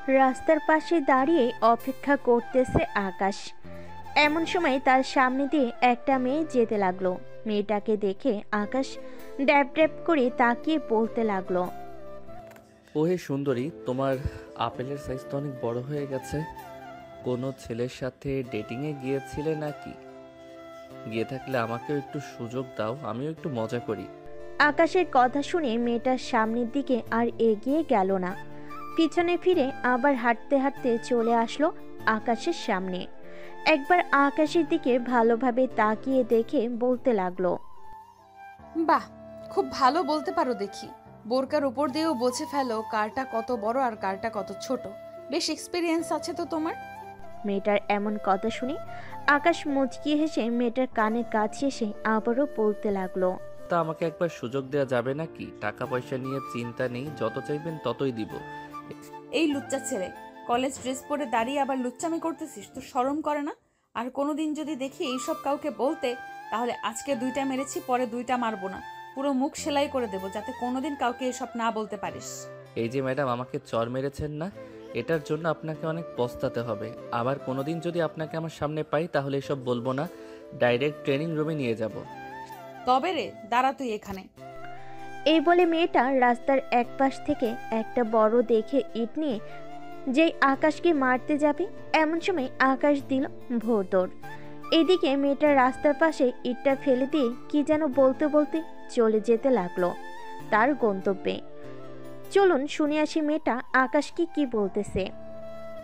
রাস্তার পাশে দাঁড়িয়ে অপেক্ষা করতেছে আকাশ। এমন সময় তার সামনে দিয়ে একটা মেয়ে যেতে লাগলো। মেয়েটাকে দেখে আকাশ ড্যাব ড্যাব করে তাকিয়ে বলতে লাগলো, ওহে সুন্দরী, তোমার আপেলের সাইজ তো অনেক বড় হয়ে গেছে। কোনো ছেলের সাথে ডেটিংয়ে গিয়েছিলে নাকি? গিয়ে থাকলে আমাকেও একটু সুযোগ দাও, আমিও একটু মজা করি। আকাশের কথা শুনে মেয়েটার সামনের দিকে আর এগিয়ে গেল না। পিছনে ফিরে আবার হাঁটতে হাঁটতে চলে আসলো আকাশের সামনে। একবার আকাশের দিকে ভালোভাবে তাকিয়ে দেখে বলতে লাগলো, বাহ, খুব ভালো বলতে পারো দেখি। বোরকার উপর দিয়েও বুঝে ফেলো কারটা কত বড় আর কারটা কত ছোট। বেশ এক্সপিরিয়েন্স আছে তো তোমার। মেয়েটার এমন কথা শুনে আকাশ মুচকি হেসে মেয়েটার কানে কাছে এসে আবারও বলতে লাগলো, তা আমাকে একবার সুযোগ দেওয়া যাবে নাকি? টাকা পয়সা নিয়ে চিন্তা নেই, যত চাইবেন ততই দিব। এই লুচ্চা ছেলে, কলেজ ড্রেস পরে দাঁড়িয়ে আবার লুচ্চামি করতেছিস, তো শরম করে না? আর কোনোদিন যদি দেখি এইসব কাউকে বলতে, তাহলে আজকে 2টা মেরেছি, পরে 2টা মারবো না, পুরো মুখ সেলাই করে দেবো, যাতে কোনোদিন কাউকে এসব না বলতে পারিস। এই যে ম্যাডাম আমাকে চর মেরেছেন না, এটার জন্য আপনাকে অনেক পস্তাতে হবে। আবার কোনোদিন যদি আপনাকে আমার সামনে পাই তাহলে এসব বলবো না, ডাইরেক্ট ট্রেনিং রুমে নিয়ে যাব। তবে রে, দাঁড়া তুই এখানে। এই বলে মেয়েটা রাস্তার এক পাশ থেকে একটা বড় দেখে ইট নিয়ে যেই আকাশকে মারতে যাবে, এমন সময় আকাশ দিল ভোর দৌড়। এদিকে মেয়েটা রাস্তার পাশে ইটটা ফেলে দিয়ে কি যেন বলতে বলতে চলে যেতে লাগলো তার গন্তব্যে। চলুন শুনে আসি মেয়েটা আকাশকে কি বলতেছে।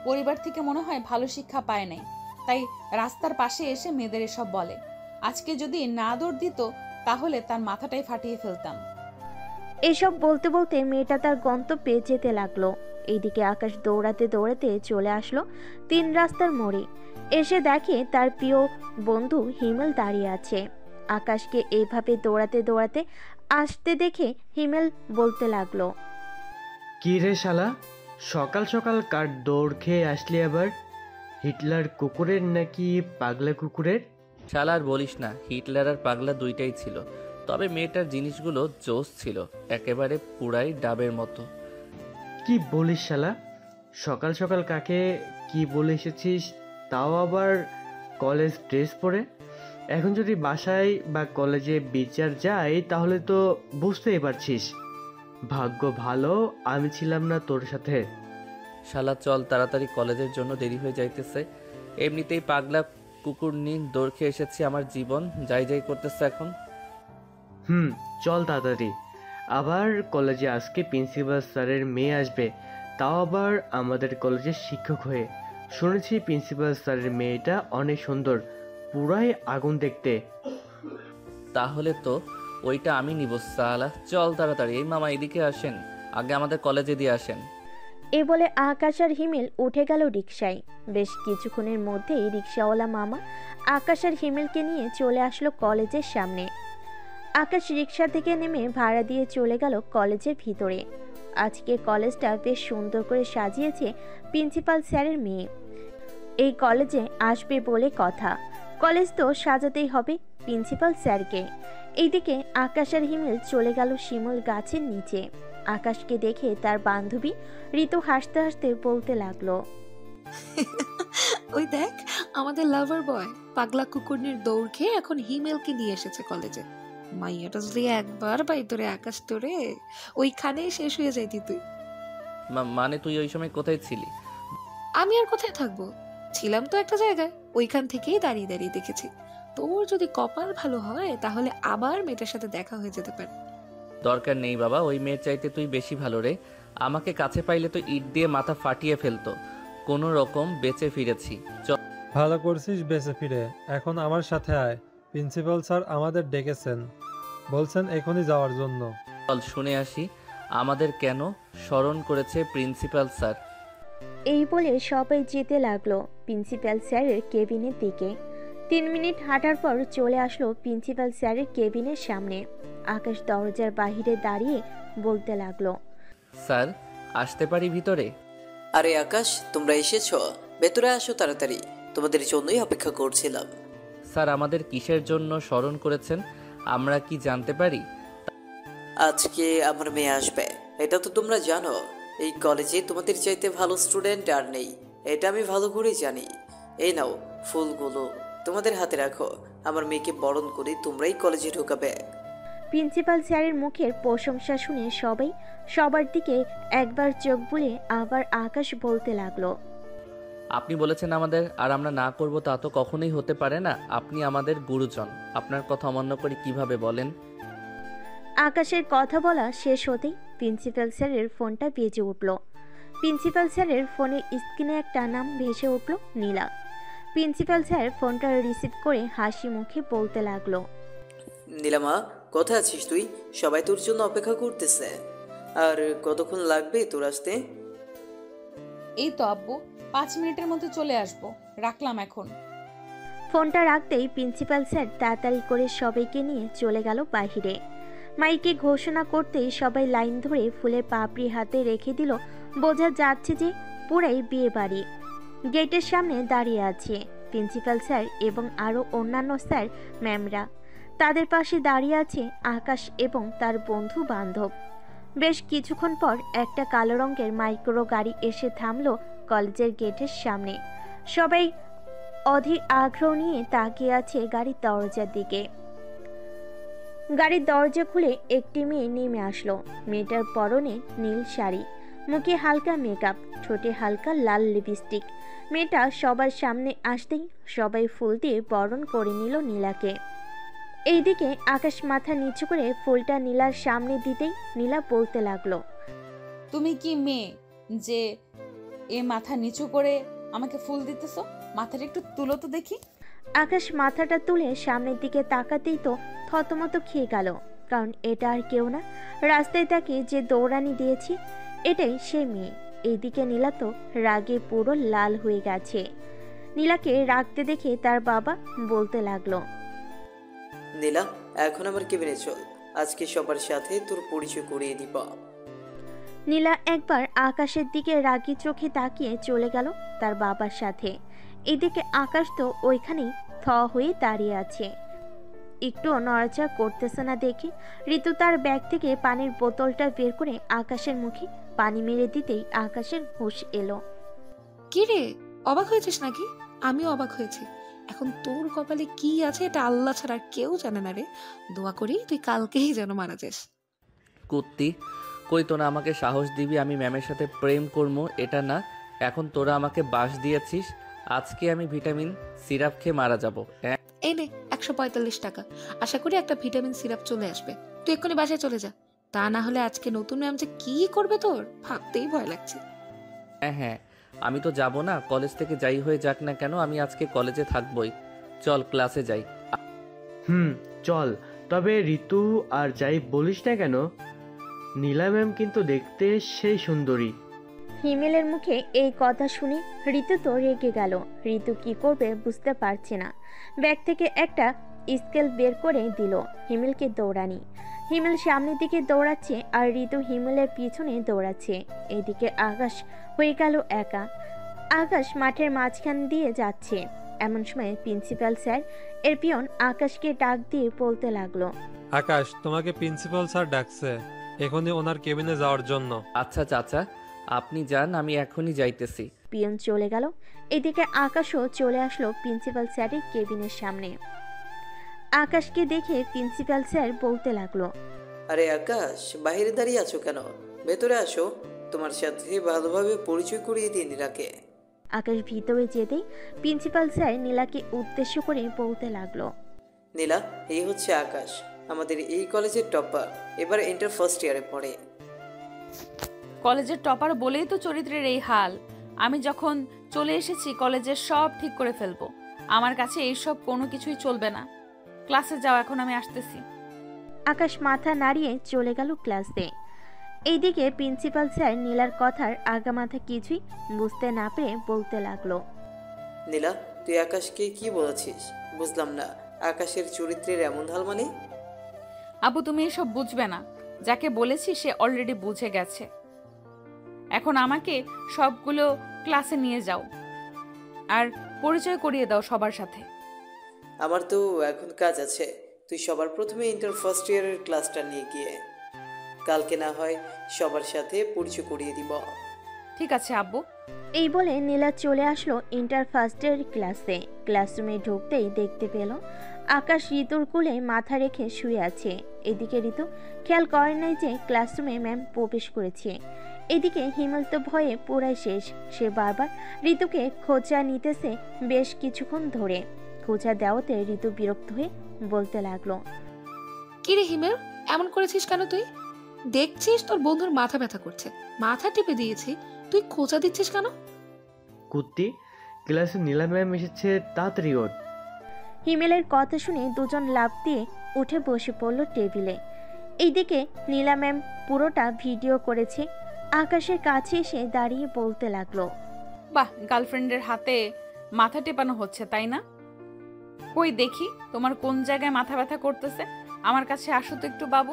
পরিবার থেকে মনে হয় ভালো শিক্ষা পায় নাই, তাই রাস্তার পাশে এসে মেয়েদের এসব বলে। আজকে যদি না দৌড় দিত, তাহলে তার মাথাটাই ফাটিয়ে ফেলতাম। এসব বলতে বলতে মেয়েটা তার গন্তব্যে যেতে লাগলো। এইদিকে আকাশ দৌড়াতে দৌড়াতে চলে আসলো 3 রাস্তার মোড়ে। এসে দেখে তার প্রিয় বন্ধু হিমেল দাঁড়িয়ে আছে। আকাশকে এইভাবে দৌড়াতে দৌড়াতে আসতে দেখে হিমেল বলতে লাগলো, কি রে শালা, সকাল সকাল কার দৌড় খেয়ে আসলি আবার? হিটলার কুকুরের নাকি পাগলা কুকুরের? শালা আর বলিস না, হিটলার আর পাগলা দুইটাই ছিল। তবে মেয়েটার জিনিসগুলো জোস ছিল, একেবারে পুরাই ডাবের মতো। কি বলিস শালা, সকাল সকাল কাকে কি বলে এসেছিস, তাও আবার কলেজ ড্রেস পরে? এখন যদি বাসায় বা কলেজে বিচার যাই তাহলে তো বুঝতেই পারছিস, ভাগ্য ভালো আমি ছিলাম না তোর সাথে। শালা চল তাড়াতাড়ি, কলেজের জন্য দেরি হয়ে যাইতেছে। এমনিতেই পাগলা কুকুর নিয়ে দৌড় খেয়ে এসেছি, আমার জীবন যাই যাই করতেছে এখন। চল তাড়াতাড়ি। আবার কলেজে আজকে প্রিন্সিপাল স্যারের মেয়ে আসবে, তাও আবার আমাদের কলেজের শিক্ষক হয়ে। শুনেছি প্রিন্সিপাল স্যারের মেয়েটা অনেক সুন্দর, পুরাই আগুন দেখতে। তাহলে তো ওইটা আমি নিব শালা। চল তাড়াতাড়ি। এই মামা এদিকে আসেন, আগে আমাদের কলেজে দিয়ে আসেন। এ বলে আকাশ আর হিমেল উঠে গেল রিকশায়। বেশ কিছুক্ষণের মধ্যেই রিকশাওয়ালা মামা আকাশ আর হিমেলকে নিয়ে চলে আসলো কলেজের সামনে। আকাশ রিকশা থেকে নেমে ভাড়া দিয়ে চলে গেল কলেজের ভিতরে। আজকে কলেজটা বেশ সুন্দর করে সাজিয়েছে প্রিন্সিপাল স্যারের মেয়ে। এই কলেজে আসবে বলে কথা, কলেজ তো সাজাতেই হবে প্রিন্সিপাল স্যারকে। এইদিকে আকাশ আর হিমেল চলে গেল শিমুল গাছের নিচে। আকাশকে দেখে তার বান্ধবী ঋতু হাসতে হাসতে বলতে লাগলো, ওই দেখ, আমাদের লাভার বয় পাগলা কুকুরনির দৌড় খেয়ে এখন হিমেলকে নিয়ে এসেছে কলেজে। মাইয়াটা যদি একবার পাই তোরে আকাশ, তোরে ওইখানেই শেষ হয়ে যাইতি তুই। মানে তুই ওই সময় কোথায় ছিলি? আমি আর কোথায় থাকবো, ছিলাম তো একটা জায়গায়, ওইখান থেকেই দাঁড়িয়ে দাঁড়িয়ে দেখেছি। তোর যদি কপাল ভালো হয় তাহলে আবার মেয়েটার সাথে দেখা হয়ে যেতে পারে। দরকার নেই বাবা, ওই মেয়ের চাইতে তুই বেশি ভালো রে। আমাকে কাছে পাইলে তো ইট দিয়ে মাথা ফাটিয়ে ফেলতো। কোনো রকম বেঁচে ফিরেছি। চল। ভালো করছিস বেঁচে ফিরে। এখন আমার সাথে আয়, প্রিন্সিপাল স্যার আমাদের ডেকেছেন, বলছেন এখনই যাওয়ার জন্য। চল শুনে আসি আমাদের কেন স্মরণ করেছে প্রিন্সিপাল স্যার। এই বলে সবাই যেতে লাগলো প্রিন্সিপাল স্যারের কেবিনের দিকে। 3 মিনিট হাঁটার পর চলে আসলো প্রিন্সিপাল স্যারের কেবিনের সামনে। আকাশ দরজার বাহিরে দাঁড়িয়ে বলতে লাগলো, স্যার আসতে পারি ভিতরে? আরে আকাশ, তোমরা এসেছো, ভেতরে আসো তাড়াতাড়ি, তোমাদের জন্যই অপেক্ষা করছিলাম। স্যার আমাদের কিসের জন্য স্মরণ করেছেন আমরা কি জানতে পারি? আজকে আমার মেয়ে আসবে, এটা তো তোমরা জানো। এই কলেজে তোমাদের চাইতে ভালো স্টুডেন্ট আর নেই, এটা আমি ভালো করেই জানি। এই নাও ফুলগুলো, তোমাদের হাতে রাখো। আমার মেয়েকে বরণ করে তোমরাই কলেজে ঢোকাবে। প্রিন্সিপাল স্যারের মুখের প্রশংসা শুনে সবাই সবার দিকে একবার চোখ বুলে আবার আকাশ বলতে লাগলো, আপনি বলেছেন আমাদের, আর আমরা না করব তা তো কখনোই হতে পারে না। আপনি আমাদের গুরুজন, আপনার কথা অমান্য করে কিভাবে বলেন? আকাশের কথা বলা শেষ হতেই প্রিন্সিপাল স্যারের ফোনটা বেজে উঠল। প্রিন্সিপাল স্যারের ফোনের স্ক্রিনে একটা নাম ভেসে উঠল, নীলা। প্রিন্সিপাল স্যার ফোনটা রিসিভ করে হাসি মুখে বলতে লাগলো, নীলামা, কোথায় আছিস তুই? সবাই তোর জন্য অপেক্ষা করতেছে। আর কতক্ষণ লাগবে তোর আসতে? এই তো আব্বু, 5 মিনিটের মধ্যে চলে আসবো, রাখলাম এখন। ফোনটা রাখতেই প্রিন্সিপাল স্যার তাড়াতাড়ি করে সবাইকে নিয়ে চলে গেল বাহিরে। মাইকে ঘোষণা করতেই সবাই লাইন ধরে ফুলের পাপড়ি হাতে রেখে দিল। বোঝা যাচ্ছে যে পুরাই বিয়ে বাড়ি। গেটের সামনে দাঁড়িয়ে আছে প্রিন্সিপাল স্যার এবং আরও অন্যান্য স্যার ম্যামরা। তাদের পাশে দাঁড়িয়ে আছে আকাশ এবং তার বন্ধু বান্ধব। বেশ কিছুক্ষণ পর একটা কালো রঙের মাইক্রো গাড়ি এসে থামলো কলেজের গেটের সামনে। সবাই অধীর আগ্রহ নিয়ে তাকিয়ে আছে গাড়ির দরজার দিকে। গাড়ির দরজা খুলে একটি মেয়ে নেমে আসলো। মেয়েটার পরনে নীল শাড়ি, মুখে হালকা মেকআপ, ঠোঁটে হালকা লাল লিপস্টিক। মেয়েটা সবার সামনে আসতেই সবাই ফুল দিয়ে বরণ করে নিল নীলাকে। এইদিকে আকাশ মাথা নিচু করে ফুলটা নীলার সামনে দিতেই নীলা বলতে লাগলো, তুমি কি মেয়ে যে এ মাথা নিচু করে আমাকে ফুল দিতেছো? মাথাটা একটু তুলো তো দেখি। আকাশ মাথাটা তুলে সামনের দিকে তাকাতেই তো থতমত খেয়ে গেল, কারণ এটা আর কেউ না, রাস্তায় তাকে যে দৌড়ানি দিয়েছি এটাই সে মেয়ে। এইদিকে নীলা তো রাগে পুরো লাল হয়ে গেছে। নীলাকে রাগতে দেখে তার বাবা বলতে লাগলো, নীলা, এখন আমার কেবিনে চল, আজকে সবার সাথে তোর পরিচয় করিয়ে দিব। নীলা একবার আকাশের দিকে রাগী চোখে তাকিয়ে চলে গেল তার বাবার সাথে। এদিকে আকাশ তো ওইখানেই থ হয়ে দাঁড়িয়ে আছে, একটু নড়াচড়া করতেছে না দেখে ঋতু তার ব্যাগ থেকে পানির বোতলটা বের করে আকাশের মুখে পানি মেরে দিতেই আকাশের হুঁশ এলো। কি রে, অবাক হয়েছিস নাকি? আমিও অবাক হয়েছি। এখন তোর কপালে কি আছে এটা আল্লাহ ছাড়া আর কেউ জানে না রে। দোয়া করি তুই কালকেই যেন মারা যাস। কুত্তি, কই তোরা আমাকে সাহস দিবি আমি ম্যামের সাথে প্রেম করবো? এটা না, এখন তোরা আমাকে বাস দিয়েছিস, আজকে আমি ভিটামিন সিরাপ খেয়ে মারা যাবো। এই নে 145 টাকা। আশা করি একটা ভিটামিন সিরাপ চলে আসবে। তুই এক্ষুনি বাসায় চলে যা, তা না হলে আজকে নতুন ম্যাম যে কি করবে তোর ভাবতেই ভয় লাগছে। হ্যাঁ হ্যাঁ, আমি তো যাব না, কলেজ থেকে যাই হয়ে যাক না কেন আমি আজকে কলেজে থাকবই। চল ক্লাসে যাই। চল। তবে ঋতু আর যাই বলিস না কেন, নীলা ম্যাম কিন্তু দেখতে সেই সুন্দরী। হিমেলের মুখে এই কথা শুনে ঋতু তো রেগে গেল। ঋতু কি করবে বুঝতে পারছে না। ব্যাগ থেকে একটা স্কেল বের করে দিল হিমেলকে দৌড়ানি। হিমেল সামনের দিকে দৌড়াচ্ছে আর ঋতু হিমেলের পিছনে দৌড়াচ্ছে। এদিকে আকাশ হয়ে গেল একা। আকাশ মাঠের মাঝখান দিয়ে যাচ্ছে। এমন সময় প্রিন্সিপাল স্যার এর পিয়ন আকাশকে ডাক দিয়ে বলতে লাগলো, আকাশ, তোমাকে প্রিন্সিপাল স্যার ডাকছে এখনই ওনার কেবিনে যাওয়ার জন্য। আচ্ছা চাচা, আপনি যান, আমি এখনই যাইতেছি। পিয়ন চলে গেল। এদিকে আকাশও চলে আসলো প্রিন্সিপাল স্যারের কেবিনের সামনে। আকাশকে দেখে প্রিন্সিপাল স্যার বলতে লাগলো, আরে আকাশ, বাইরে দাঁড়িয়ে আছো কেন? ভেতরে আসো, তোমার সাথে ভালোভাবে পরিচয় করিয়ে দিই নীলাকে। আকাশ ভিতরে যেতেই প্রিন্সিপাল স্যার নীলাকে উদ্দেশ্য করে বলতে লাগলো, নীলা, এই হচ্ছে আকাশ, আমাদের এই কলেজের টপার, এবার ইন্টার ফার্স্ট ইয়ারে পড়ে। কলেজের টপার বলেই তো চরিত্রের এই হাল। আমি যখন চলে এসেছি কলেজের সব ঠিক করে ফেলবো। আমার কাছে এইসব কোনো কিছুই চলবে না। ক্লাসে যাও, এখন আমি আসতেছি। আকাশ মাথা নাড়িয়ে চলে গেল ক্লাসে। এইদিকে প্রিন্সিপাল স্যার নীলার কথার আগামাথা কিছুই বুঝতে না পেরে বলতে লাগলো, নীলা, তুই আকাশকে কি বলেছিস? বুঝলাম না, আকাশের চরিত্রের এমন হাল মানে? আপু, তুমি এসব বুঝবে না। যাকে বলেছি সে অলরেডি বুঝে গেছে। এখন আমাকে সবগুলো ক্লাসে নিয়ে যাও আর পরিচয় করিয়ে দাও সবার সাথে। আমার তো এখন কাজ আছে, তুই সবার প্রথমে ইন্টার ফার্স্ট ইয়ারের ক্লাসটা নিয়ে গিয়ে। কালকে না হয় সবার সাথে পরিচয় করিয়ে দিব। ঠিক আছে আব্বু। এই বলে নীলা চলে আসলো ইন্টার ফার্স্ট ইয়ার ক্লাসে। ক্লাসরুমে ঢুকতেই দেখতে পেল আকাশ ঋতুর কোলে মাথা রেখে শুয়ে আছে। এদিকে ঋতু খেয়াল করে নাই যে ক্লাসরুমে ম্যাম প্রবেশ করেছে। এদিকে হিমেল তো ভয়ে পুরাই শেষ। সে বারবার ঋতুকে খোঁজা নিতেছে বেশ কিছুক্ষণ ধরে। খোঁজা দেওয়াতে ঋতু বিরক্ত হয়ে বলতে লাগলো, কি রে হিমেল, এমন করেছিস কেন তুই? দেখছিস তোর বন্ধুর মাথা ব্যথা করছে, মাথা টিপে দিয়েছি, তুই খোঁচা দিচ্ছিস কেন? কুত্তি, ক্লাসে নীলা ম্যাম এসেছে, তাড়াতাড়ি ওঠ। হিমেলের কথা শুনে দুজন লাফ দিয়ে উঠে বসে পড়ল টেবিলে। এইদিকে নীলা ম্যাম পুরোটা ভিডিও করেছে। আকাশের কাছে এসে দাঁড়িয়ে বলতে লাগলো, বাহ, গার্লফ্রেন্ডের হাতে মাথা টেপানো হচ্ছে তাই না? কই দেখি তোমার কোন জায়গায় মাথা ব্যথা করতেছে, আমার কাছে আসো তো একটু বাবু।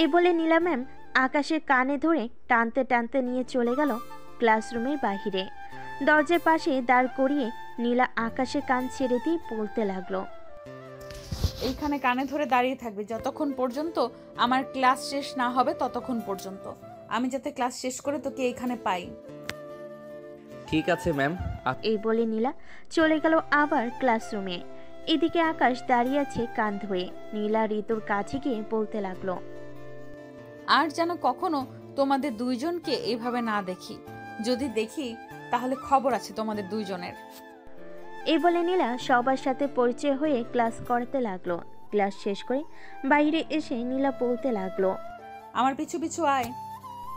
এ বলে নীলা ম্যাম আকাশের কানে ধরে টানতে টানতে নিয়ে চলে গেল ক্লাসরুমের বাহিরে। দরজার পাশে দাঁড় করিয়ে নীলা আকাশের কান ছেড়ে দিয়ে বলতে লাগলো, এইখানে কানে ধরে দাঁড়িয়ে থাকবে যতক্ষণ পর্যন্ত আমার ক্লাস শেষ না হবে, ততক্ষণ পর্যন্ত। আমি যাতে ক্লাস শেষ করে তোকে এইখানে পাই। ঠিক আছে ম্যাম। এই বলে নীলা চলে গেল আবার ক্লাসরুমে। এদিকে আকাশ দাঁড়িয়ে আছে কান ধরে। নীলা ঋতুর কাছে গিয়ে বলতে লাগলো, আর যেন কখনো তোমাদের দুইজনকে এইভাবে না দেখি। যদি দেখি তাহলে খবর আছে তোমাদের দুইজনের। এই বলে নীলা সবার সাথে পরিচয় হয়ে ক্লাস করাতে লাগলো। ক্লাস শেষ করে বাইরে এসে নীলা বলতে লাগলো, আমার পিছু পিছু আয়।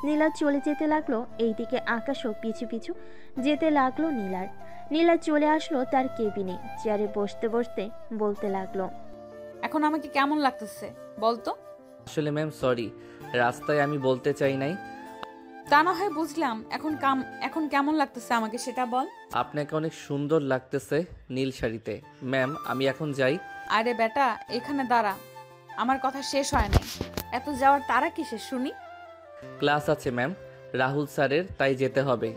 নীলা চলে যেতে লাগলো। এইদিকে আকাশও পিছু পিছু যেতে লাগলো নীলার। নীলা চলে আসলো তার কেবিনে। চেয়ারে বসতে বসতে বলতে লাগলো, এখন আমাকে কেমন লাগতেছে বলতো? আসলে ম্যাম সরি, রাস্তায় আমি বলতে চাই নাই। তা না হয় বুঝলাম, এখন কেমন লাগতেছে আমাকে সেটা বল। আপনাকে অনেক সুন্দর লাগতেছে নীল শাড়িতে। ম্যাম আমি এখন যাই। আরে বেটা, এখানে দাঁড়া, আমার কথা শেষ হয় নাই। এত যাওয়ার তারা কিসের শুনি? ক্লাস আছে ম্যাম, রাহুল স্যারের, তাই যেতে হবে।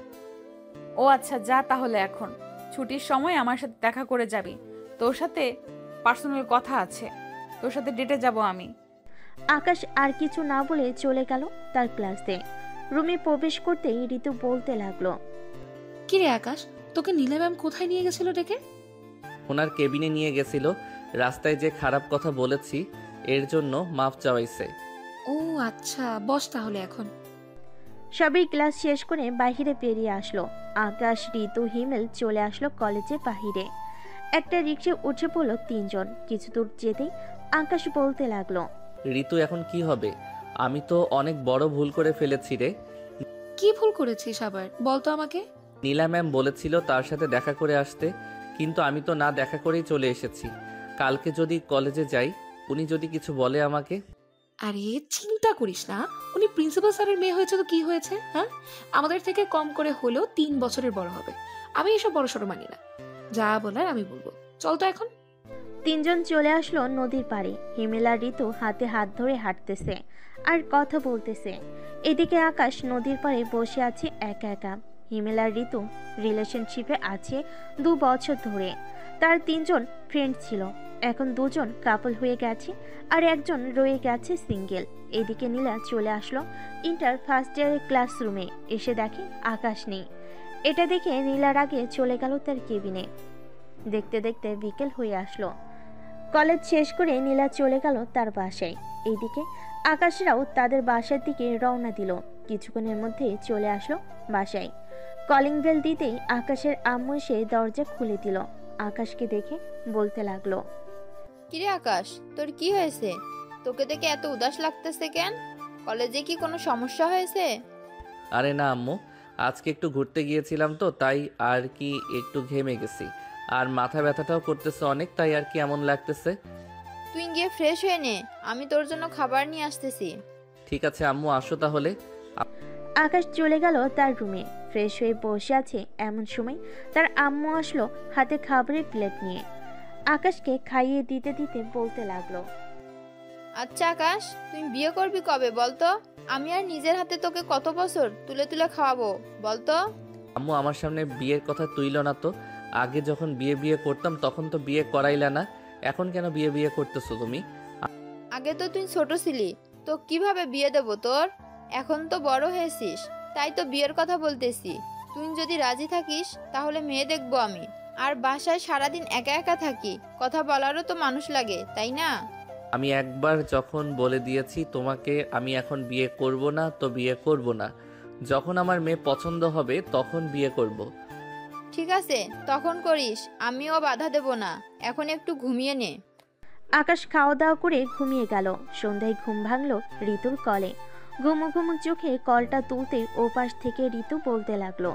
ও আচ্ছা, যা তাহলে। এখন ছুটির সময় আমার সাথে দেখা করে যাবি। তোর সাথে পার্সোনাল কথা আছে, তোর সাথে ডেটে যাব আমি। আকাশ আর কিছু না বলে চলে গেল তার ক্লাসে। রুমে প্রবেশ করতেই ঋতু বলতে লাগলো, কি রে আকাশ, তোকে নীলা ম্যাম কোথায় নিয়ে গেছিল ডেকে? ওনার কেবিনে নিয়ে গেছিল। রাস্তায় যে খারাপ কথা বলেছি এর জন্য মাফ চাওয়াইছে। ও আচ্ছা, বস তাহলে এখন। সবই ক্লাস শেষ করে বাহিরে বেরিয়ে আসলো। আকাশ, ঋতু, হিমেল চলে আসলো কলেজের বাহিরে। একটা রিক্সা উঠে পড়লো তিনজন। কিছু দূর যেতেই আকাশ বলতে লাগলো, ঋতু এখন কি হবে? আমি তো অনেক বড় ভুল করে ফেলেছি রে। কি ভুল করেছিস আবার, বলতো আমাকে। নীলা ম্যাম বলেছিল তার সাথে দেখা করে আসতে, কিন্তু আমি তো না দেখা করেই চলে এসেছি। কালকে যদি কলেজে যাই, উনি যদি কিছু বলে আমাকে। আরে চিন্তা করিস না, উনি প্রিন্সিপাল স্যারের মেয়ে হয়েছে তো কি হয়েছে? হ্যাঁ, আমাদের থেকে কম করে হলেও 3 বছরের বড় হবে। আমি এসব বড় সড়ো মানি না, যা বলার আমি বলবো। চল তো এখন। তিনজন চলে আসলো নদীর পাড়ে। হিমেল আর ঋতু হাতে হাত ধরে হাঁটতেছে আর কথা বলতেছে। এদিকে আকাশ নদীর পাড়ে বসে আছে একা একা। হিমেল আর ঋতু রিলেশনশিপে আছে 2 বছর ধরে। তার 3 জন ফ্রেন্ড ছিল, এখন 2 জন কাপল হয়ে গেছে আর একজন রয়ে গেছে সিঙ্গেল। এদিকে নীলা চলে আসলো ইন্টার ফার্স্ট ইয়ারের ক্লাসরুমে। এসে দেখে আকাশ নেই। এটা দেখে নীলার আগে চলে গেল তার কেবিনে। দেখতে দেখতে বিকেল হয়ে আসলো। কলেজ শেষ করে নীলা চলে গেল তার বাসায়। এইদিকে আকাশরাও তাদের বাসার দিকে রওনা দিল। কিছুক্ষণের মধ্যে চলে আসলো বাসায়। কলিং বেল দিতেই আকাশের আম্মু এসে দরজা খুলে দিল। আকাশকে দেখে বলতে লাগলো, কিরে আকাশ, তোর কি হয়েছে? তোকে দেখে এত উদাস লাগতেছে কেন? কলেজে কি কোনো সমস্যা হয়েছে? আরে না আম্মু, আজকে একটু ঘুরতে গিয়েছিলাম তো, তাই আর কি একটু ঘেমে গেছি। আর মাথা ব্যথাটাও করতেছে অনেক, তাই আর কি এমন লাগতেছে। তুই গিয়ে ফ্রেশ হয়ে নে, আমি তোর জন্য খাবার নিয়ে আসতেছি। ঠিক আছে আম্মু, আসো তাহলে। আকাশ চলে গেল তার রুমে। ফ্রেশ হয়ে বসে আছে এমন সময় তার আম্মু আসলো হাতে খাবারের প্লেট নিয়ে। আকাশকে খাইয়ে দিতে দিতে বলতে লাগলো, আচ্ছা আকাশ, তুই বিয়ে করবি কবে বলতো? আমি আর নিজের হাতে তোকে কত বছর তুলে তুলে খাওয়াবো বলতো? আম্মু আমার সামনে বিয়ের কথা তুইলো না তো। আগে যখন বিয়ে বিয়ে করতাম তখন তো বিয়ে করাইলা না, এখন কেন বিয়ে বিয়ে করতেছো তুমি? আগে তো তুই ছোট ছিলি, তো কিভাবে বিয়ে দেবো তোর? এখন তো বড় হয়েছিস, তাই তো বিয়ের কথা বলতেছি। তুই যদি রাজি থাকিস তাহলে মেয়ে দেখবো আমি। আর বাসায় সারাদিন একা একা থাকি, কথা বলারও তো মানুষ লাগে, তাই না? আমি একবার যখন বলে দিয়েছি তোমাকে আমি এখন বিয়ে করব না, তো বিয়ে করব না। যখন আমার মেয়ে পছন্দ হবে তখন বিয়ে করব। ঠিক আছে, তখন করিস, আমিও বাধা দেব না। এখন একটু ঘুমিয়ে নে। আকাশ খাওয়া দাওয়া করে ঘুমিয়ে গেল। সন্ধ্যায় ঘুম ভাঙল ঋতুর কলে। ঘুমো ঘুমো চোখে কলটা তুলতে ওপাশ থেকে ঋতু বলতে লাগলো,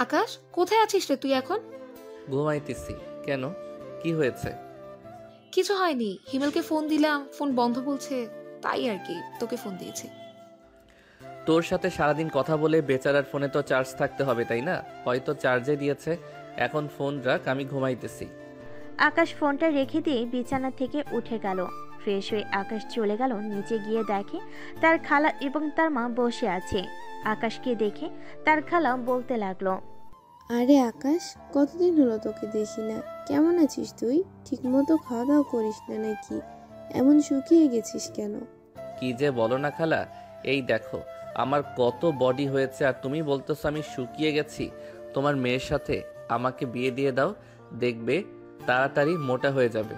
আকাশ, কোথায় আছিস রে তুই এখন? ঘুমাইতেছি। কেন, কি হয়েছে? কিছু হয়নি, হিমেলকে ফোন দিলাম, ফোন বন্ধ বলছে, তাই আর কি তোকে ফোন দিয়েছি। তোর সাথে সারাদিন কথা বলে বেচারার ফোনে তো চার্জ থাকতে হবে, তাই না? হয়তো চার্জে দিয়েছে। এখন ফোন রাখ, আমি ঘুমাইতেছি। আকাশ ফোনটা রেখে দিয়ে বিছানা থেকে উঠে গেল। ফ্রেশ হয়ে আকাশ চলে গেল নিচে, গিয়ে দেখে তার খালা এবং তার মা বসে আছে। আকাশকে দেখে তার খালা বলতে লাগলো, আরে আকাশ, কতদিন হলো তোকে দেখি না। কেমন আছিস তুই? ঠিকমতো খাওয়া দাওয়া করিস না নাকি? এমন শুকিয়ে গেছিস কেন? কি যে বলো না খালা, এই দেখো আমার কত বডি হয়েছে আর তুমি বলতেছো আমি শুকিয়ে গেছি। তোমার মেয়ের সাথে আমাকে বিয়ে দিয়ে দাও, দেখবে তাড়াতাড়ি মোটা হয়ে যাবে।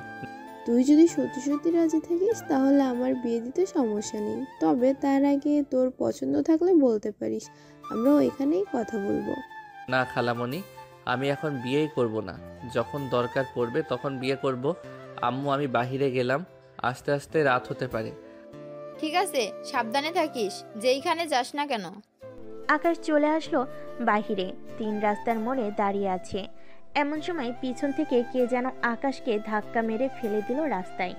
তুই যদি সত্যি সত্যি রাজি থাকিস তাহলে আমার বিয়ে দিতে সমস্যা নেই, তবে তার আগে তোর পছন্দ থাকলে বলতে পারিস, আমরা ওইখানেই কথা বলবো। না খালামণি, আমি এখন বিয়েই করব না। যখন দরকার পড়বে তখন বিয়ে করব। আম্মু, আমি বাহিরে গেলাম, আস্তে আস্তে রাত হতে পারে। ঠিক আছে, সাবধানে থাকিস, যেইখানে যাস না কেন। আকাশ চলে আসলো বাহিরে। 3 রাস্তার মোড়ে দাঁড়িয়ে আছে। এমন সময় পিছন থেকে কে যেন আকাশকে ধাক্কা মেরে ফেলে দিল রাস্তায়।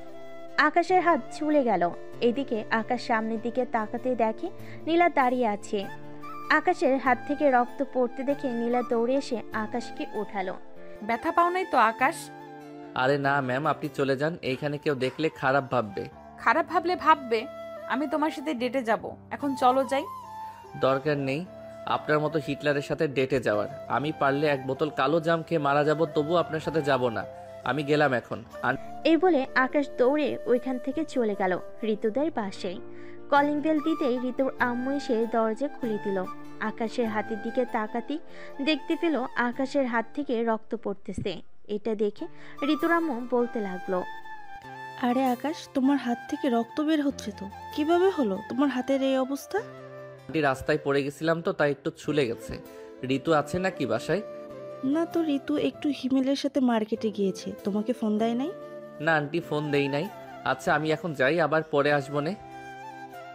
আকাশের হাত ছুলে গেল। এদিকে আকাশ সামনের দিকে তাকাতে দেখে নীলা দাঁড়িয়ে আছে। আকাশের হাত থেকে রক্ত পড়তে দেখে নীলা দৌড়ে এসে আকাশকে ওঠালো। ব্যথা পাও নাই তো আকাশ? আরে না ম্যাম, আপনি চলে যান, এইখানে কেউ দেখলে খারাপ ভাববে। খারাপ ভাবলে ভাববে, আমি তোমার সাথে ডেটে যাব। এখন চলো যাই। দরকার নেই আপনার মতো হিটলারের সাথে ডেটে যাওয়ার। আমি পারলে 1 বোতল কালো জাম খেয়ে মারা যাব, তবু আপনার সাথে যাব না। আমি গেলাম এখন। এই বলে আকাশ দৌড়ে ওইখান থেকে চলে গেল ঋতুদের পাশেই। কলিং বেল দিতেই ঋতুর আম্মু এসে দরজা খুলে দিল। আকাশের হাতের দিকে তাকাতেই দেখতে পেল আকাশের হাত থেকে রক্ত পড়তেছে। এটা দেখে ঋতুর আম্মু বলতে লাগলো, আরে আকাশ, তোমার হাত থেকে রক্ত বের হচ্ছে তো, কিভাবে হলো তোমার হাতের এই অবস্থা? আন্টি, রাস্তায় পড়ে গেছিলাম তো, তাই একটু ছুলে গেছে। ঋতু আছে নাকি বাসায়? না তো, ঋতু একটু হিমেলের সাথে মার্কেটে গিয়েছে, তোমাকে ফোন দেয় নাই? না আন্টি, ফোন দেই নাই। আচ্ছা আমি এখন যাই, আবার পরে আসবো নে।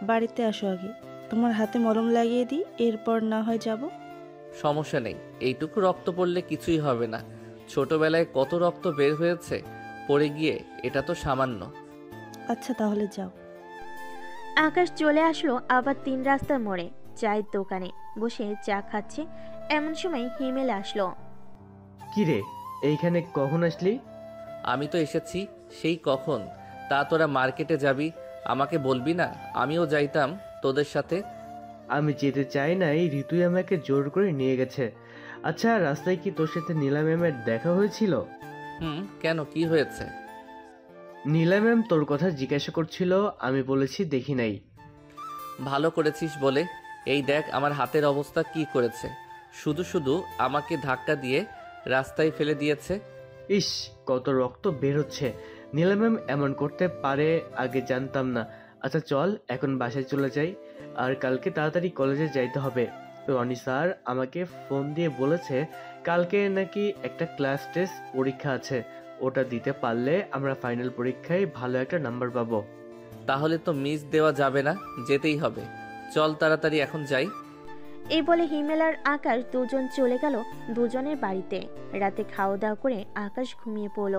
বাড়িতে আসো আগে, তোমার হাতে মলম লাগিয়ে দিই, এরপর না হয় যাব। সমস্যা নেই, এইটুকু রক্ত পড়লে কিছুই হবে না। ছোটবেলায় কত রক্ত বের হয়েছে পড়ে গিয়ে, এটা তো সামান্য। আচ্ছা তাহলে যাও। আকাশ চলে আসলো আবার 3 রাস্তার মোড়ে চায়ের দোকানে বসে চা খাচ্ছে। এমন সময় হিমেল আসলো। কি রে, এইখানে কখন আসলি? আমি তো এসেছি সেই কখন। তা তোরা মার্কেটে যাবি, আমাকে বলবি না? আমিও যাইতাম তোদের সাথে। আমি যেতে চাই না, এই ঋতুই আমাকে জোর করে নিয়ে গেছে। আচ্ছা, রাস্তায় কি তোর সাথে নীলা ম্যামের দেখা হয়েছিল? কেন, কি হয়েছে? নীলা ম্যাম তোর কথা জিজ্ঞাসা করছিল, আমি বলেছি দেখি নাই। ভালো করেছিস বলে। এই দেখ আমার হাতের অবস্থা কি করেছে। শুধু শুধু আমাকে ধাক্কা দিয়ে রাস্তায় ফেলে দিয়েছে। ইস, কত রক্ত বের হচ্ছে। নীলা ম্যাম এমন করতে পারে আগে জানতাম না। আচ্ছা চল এখন বাসায় চলে যাই, আর কালকে তাড়াতাড়ি কলেজে যাইতে হবে। রনি স্যার আমাকে ফোন দিয়ে বলেছে কালকে নাকি একটা ক্লাস টেস্ট পরীক্ষা আছে, ওটা দিতে পারলে আমরা ফাইনাল পরীক্ষায় ভালো একটা নাম্বার পাবো। তাহলে তো মিস দেওয়া যাবে না, যেতেই হবে। চল তাড়াতাড়ি এখন যাই। এই বলে হিমেল আর আকাশ দুজন চলে গেল দুজনের বাড়িতে। রাতে খাওয়া দাওয়া করে আকাশ ঘুমিয়ে পড়ল।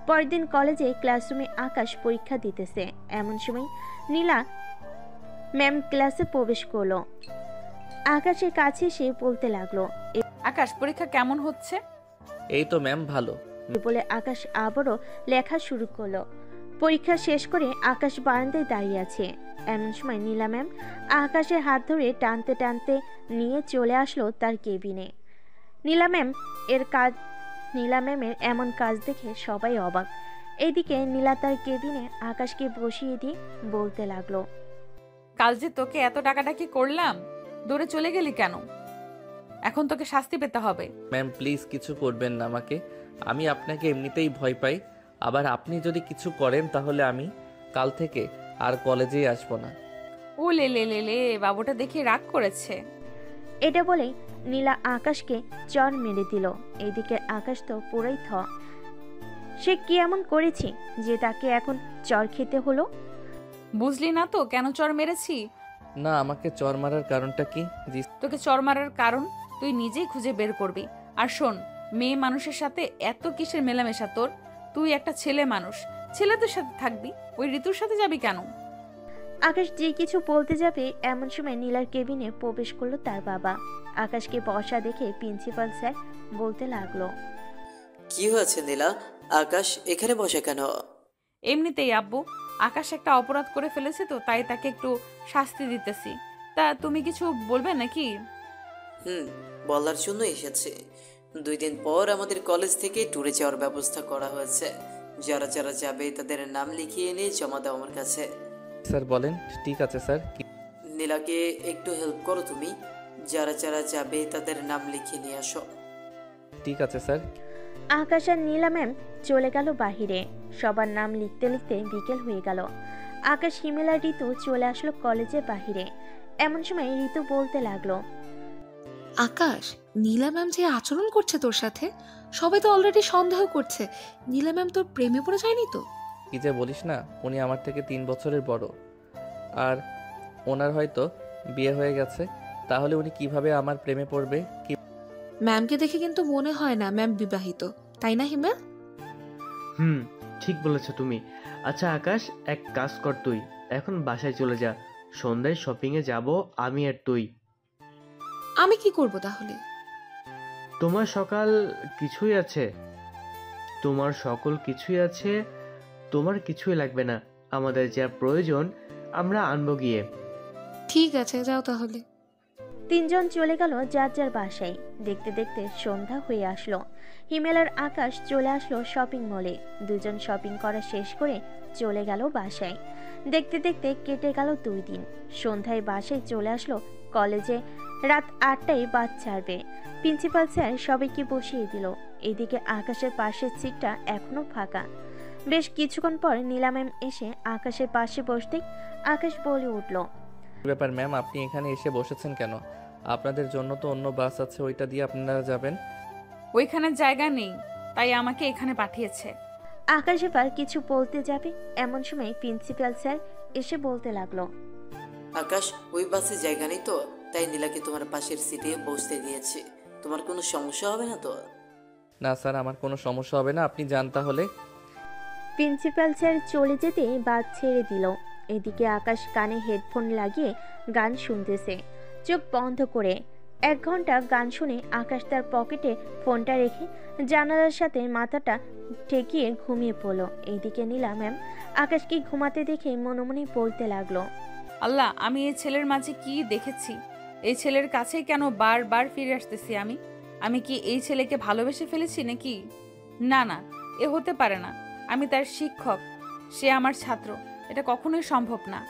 পরের দিন কলেজে ক্লাসরুমে আকাশ পরীক্ষা দিতেছে। এমন সময় নীলা ম্যাম ক্লাসে প্রবেশ করলো। আকাশের কাছে এসে বলতে লাগলো, আকাশ, পরীক্ষা কেমন হচ্ছে? এই তো ম্যাম, ভালো। বলে আকাশ আবারও লেখা শুরু করলো। পরীক্ষা শেষ করে আকাশ বারান্দায় দাঁড়িয়ে আছে। এমন সময় নীলা ম্যাম আকাশের হাত ধরে টানতে টানতে নিয়ে চলে আসলো তার কেবিনে। নীলা ম্যামের এমন কাজ দেখে সবাই অবাক। এইদিকে নীলা তার কেবিনে আকাশকে বসিয়ে দিয়ে বলতে লাগলো, কাল যে তোকে এত ডাকাডাকি করলাম, দৌড়ে চলে গেলি কেন? এখন তোকে শাস্তি পেতে হবে। ম্যাম প্লিজ কিছু করবেন না আমাকে, আমি আপনাকে এমনিতেই ভয় পাই। আবার আপনি যদি কিছু করেন তাহলে আমি কাল থেকে আর কলেজেই আসবো না। ও লে লে লে লে, বাবুটা দেখে রাগ করেছে। এটা বলেই নীলা আকাশকে চর মেরে দিল। এদিকে আকাশ তো পুরোই সে কি এমন করেছে যে তাকে এখন চর খেতে হলো? বুঝলি না তো কেন চর মেরেছি? না, আমাকে চর মারার কারণটা কি? জি তোকে চর মারার কারণ তুই নিজেই খুঁজে বের করবি। আর শোন, মেয়ে মানুষের সাথে এত কিসের মেলামেশা তোর? তুই একটা ছেলে মানুষ, ছেলেদের সাথে থাকবি, ওই ঋতুর সাথে যাবি কেন? আকাশ যে কিছু বলতে যাবে এমন সময় নীলার কেবিনে প্রবেশ করলো তার বাবা। আকাশকে বসা দেখে প্রিন্সিপাল স্যার বলতে লাগলো, কি হয়েছে নীলা? আকাশ এখানে বসে কেন? এমনিতেই আব্বু, আকাশ একটা অপরাধ করে ফেলেছে তো, তাই তাকে একটু শাস্তি দিতেছি। তা তুমি কিছু বলবে নাকি? বলার জন্য এসেছি। 2 দিন পর আমাদের কলেজ থেকে ট্যুরে যাওয়ার ব্যবস্থা করা হয়েছে। যারা যারা যাবে তাদের নাম লিখিয়ে এনে জমা দাও আমার কাছে। স্যার বলেন। ঠিক আছে স্যার। নীলাকে একটু হেল্প করো তুমি। যারা যারা যাবে তাদের নাম লিখিয়ে নিয়ে আসো। ঠিক আছে স্যার। আকাশ আর নীলা ম্যাম চলে গেল বাহিরে। সবার নাম লিখতে লিখতে বিকেল হয়ে গেল। আকাশ, হিমেল আর ঋতু চলে আসলো কলেজের বাহিরে। এমন সময় ঋতু বলতে লাগলো, আকাশ, নীলা ম্যাম যে আচরণ করছে তোর সাথে, সবাই তো অলরেডি সন্দেহ করছে নীলা ম্যাম তোর প্রেমে পড়ে যায়নি তো? কি যে বলিস না, উনি আমার থেকে 3 বছরের বড়, আর ওনার হয়তো বিয়ে হয়ে গেছে। তাহলে উনি কিভাবে আমার প্রেমে পড়বে? কি ম্যামকে দেখে কিন্তু মনে হয় না ম্যাম বিবাহিত, তাই না হিমেল? ঠিক বলেছ তুমি। আচ্ছা আকাশ, এক কাজ কর, তুই এখন বাসায় চলে যা। সন্ধ্যায় শপিংয়ে যাব আমি আর তুই। আমি কি করব তাহলে? তোমার সকাল কিছুই আছে, তোমার সকল কিছুই আছে, তোমার কিছুই লাগবে না। আমাদের যা প্রয়োজন আমরা আনবো গিয়ে। ঠিক আছে, যাও তাহলে। 3 জন চলে গেল যার যার বাসায়। দেখতে দেখতে সন্ধ্যা হয়ে আসলো। হিমেল আর আকাশ চলে আসলো শপিং মলে। 2 জন শপিং করা শেষ করে চলে গেল বাসায়। দেখতে দেখতে কেটে গেল 2 দিন। সন্ধ্যায় বাসায় চলে আসলো কলেজে। রাত 8টায় বাস ছাড়বে। প্রিন্সিপাল স্যার সবাইকে বসিয়ে দিল। এদিকে আকাশের পাশের সিটটা এখনো ফাঁকা। বেশ কিছুক্ষণ পর নীলা ম্যাম এসে আকাশের পাশে বসতেই আকাশ বলে উঠল, ব্যাপার ম্যাম, আপনি এখানে এসে বসেছেন কেন? আপনাদের জন্য তো অন্য বাস আছে, ওইটা দিয়ে আপনারা যাবেন। ওইখানে জায়গা নেই, তাই আমাকে এখানে পাঠিয়েছে। আকাশ এবার কিছু বলতে যাবে এমন সময় প্রিন্সিপাল স্যার এসে বলতে লাগলো, আকাশ, ওই বাসে জায়গা নেই তো, তাই নীলাকে তোমার পাশের সিটে বসতে দিয়েছি। তোমার কোনো সমস্যা হবে না তো? না স্যার, আমার কোনো সমস্যা হবে না, আপনি যান তাহলে। প্রিন্সিপাল স্যার চলে যেতে বাস ছেড়ে দিল। এদিকে আকাশ কানে হেডফোন লাগিয়ে গান শুনতেছে চোখ বন্ধ করে। 1 ঘন্টা গান শুনে আকাশ তার পকেটে ফোনটা রেখে জানালার সাথে মাথাটা ঠেকিয়ে ঘুমিয়ে পড়ল। এইদিকে নীলা ম্যাম আকাশকে ঘুমাতে দেখে মনে মনে বলতে লাগলো, আল্লাহ, আমি এই ছেলের মাঝে কি দেখেছি? এই ছেলের কাছেই কেন বারবার ফিরে আসতেছি আমি? আমি কি এই ছেলেকে ভালোবেসে ফেলেছি নাকি? না না, এ হতে পারে না। আমি তার শিক্ষক, সে আমার ছাত্র, এটা কখনোই সম্ভব না।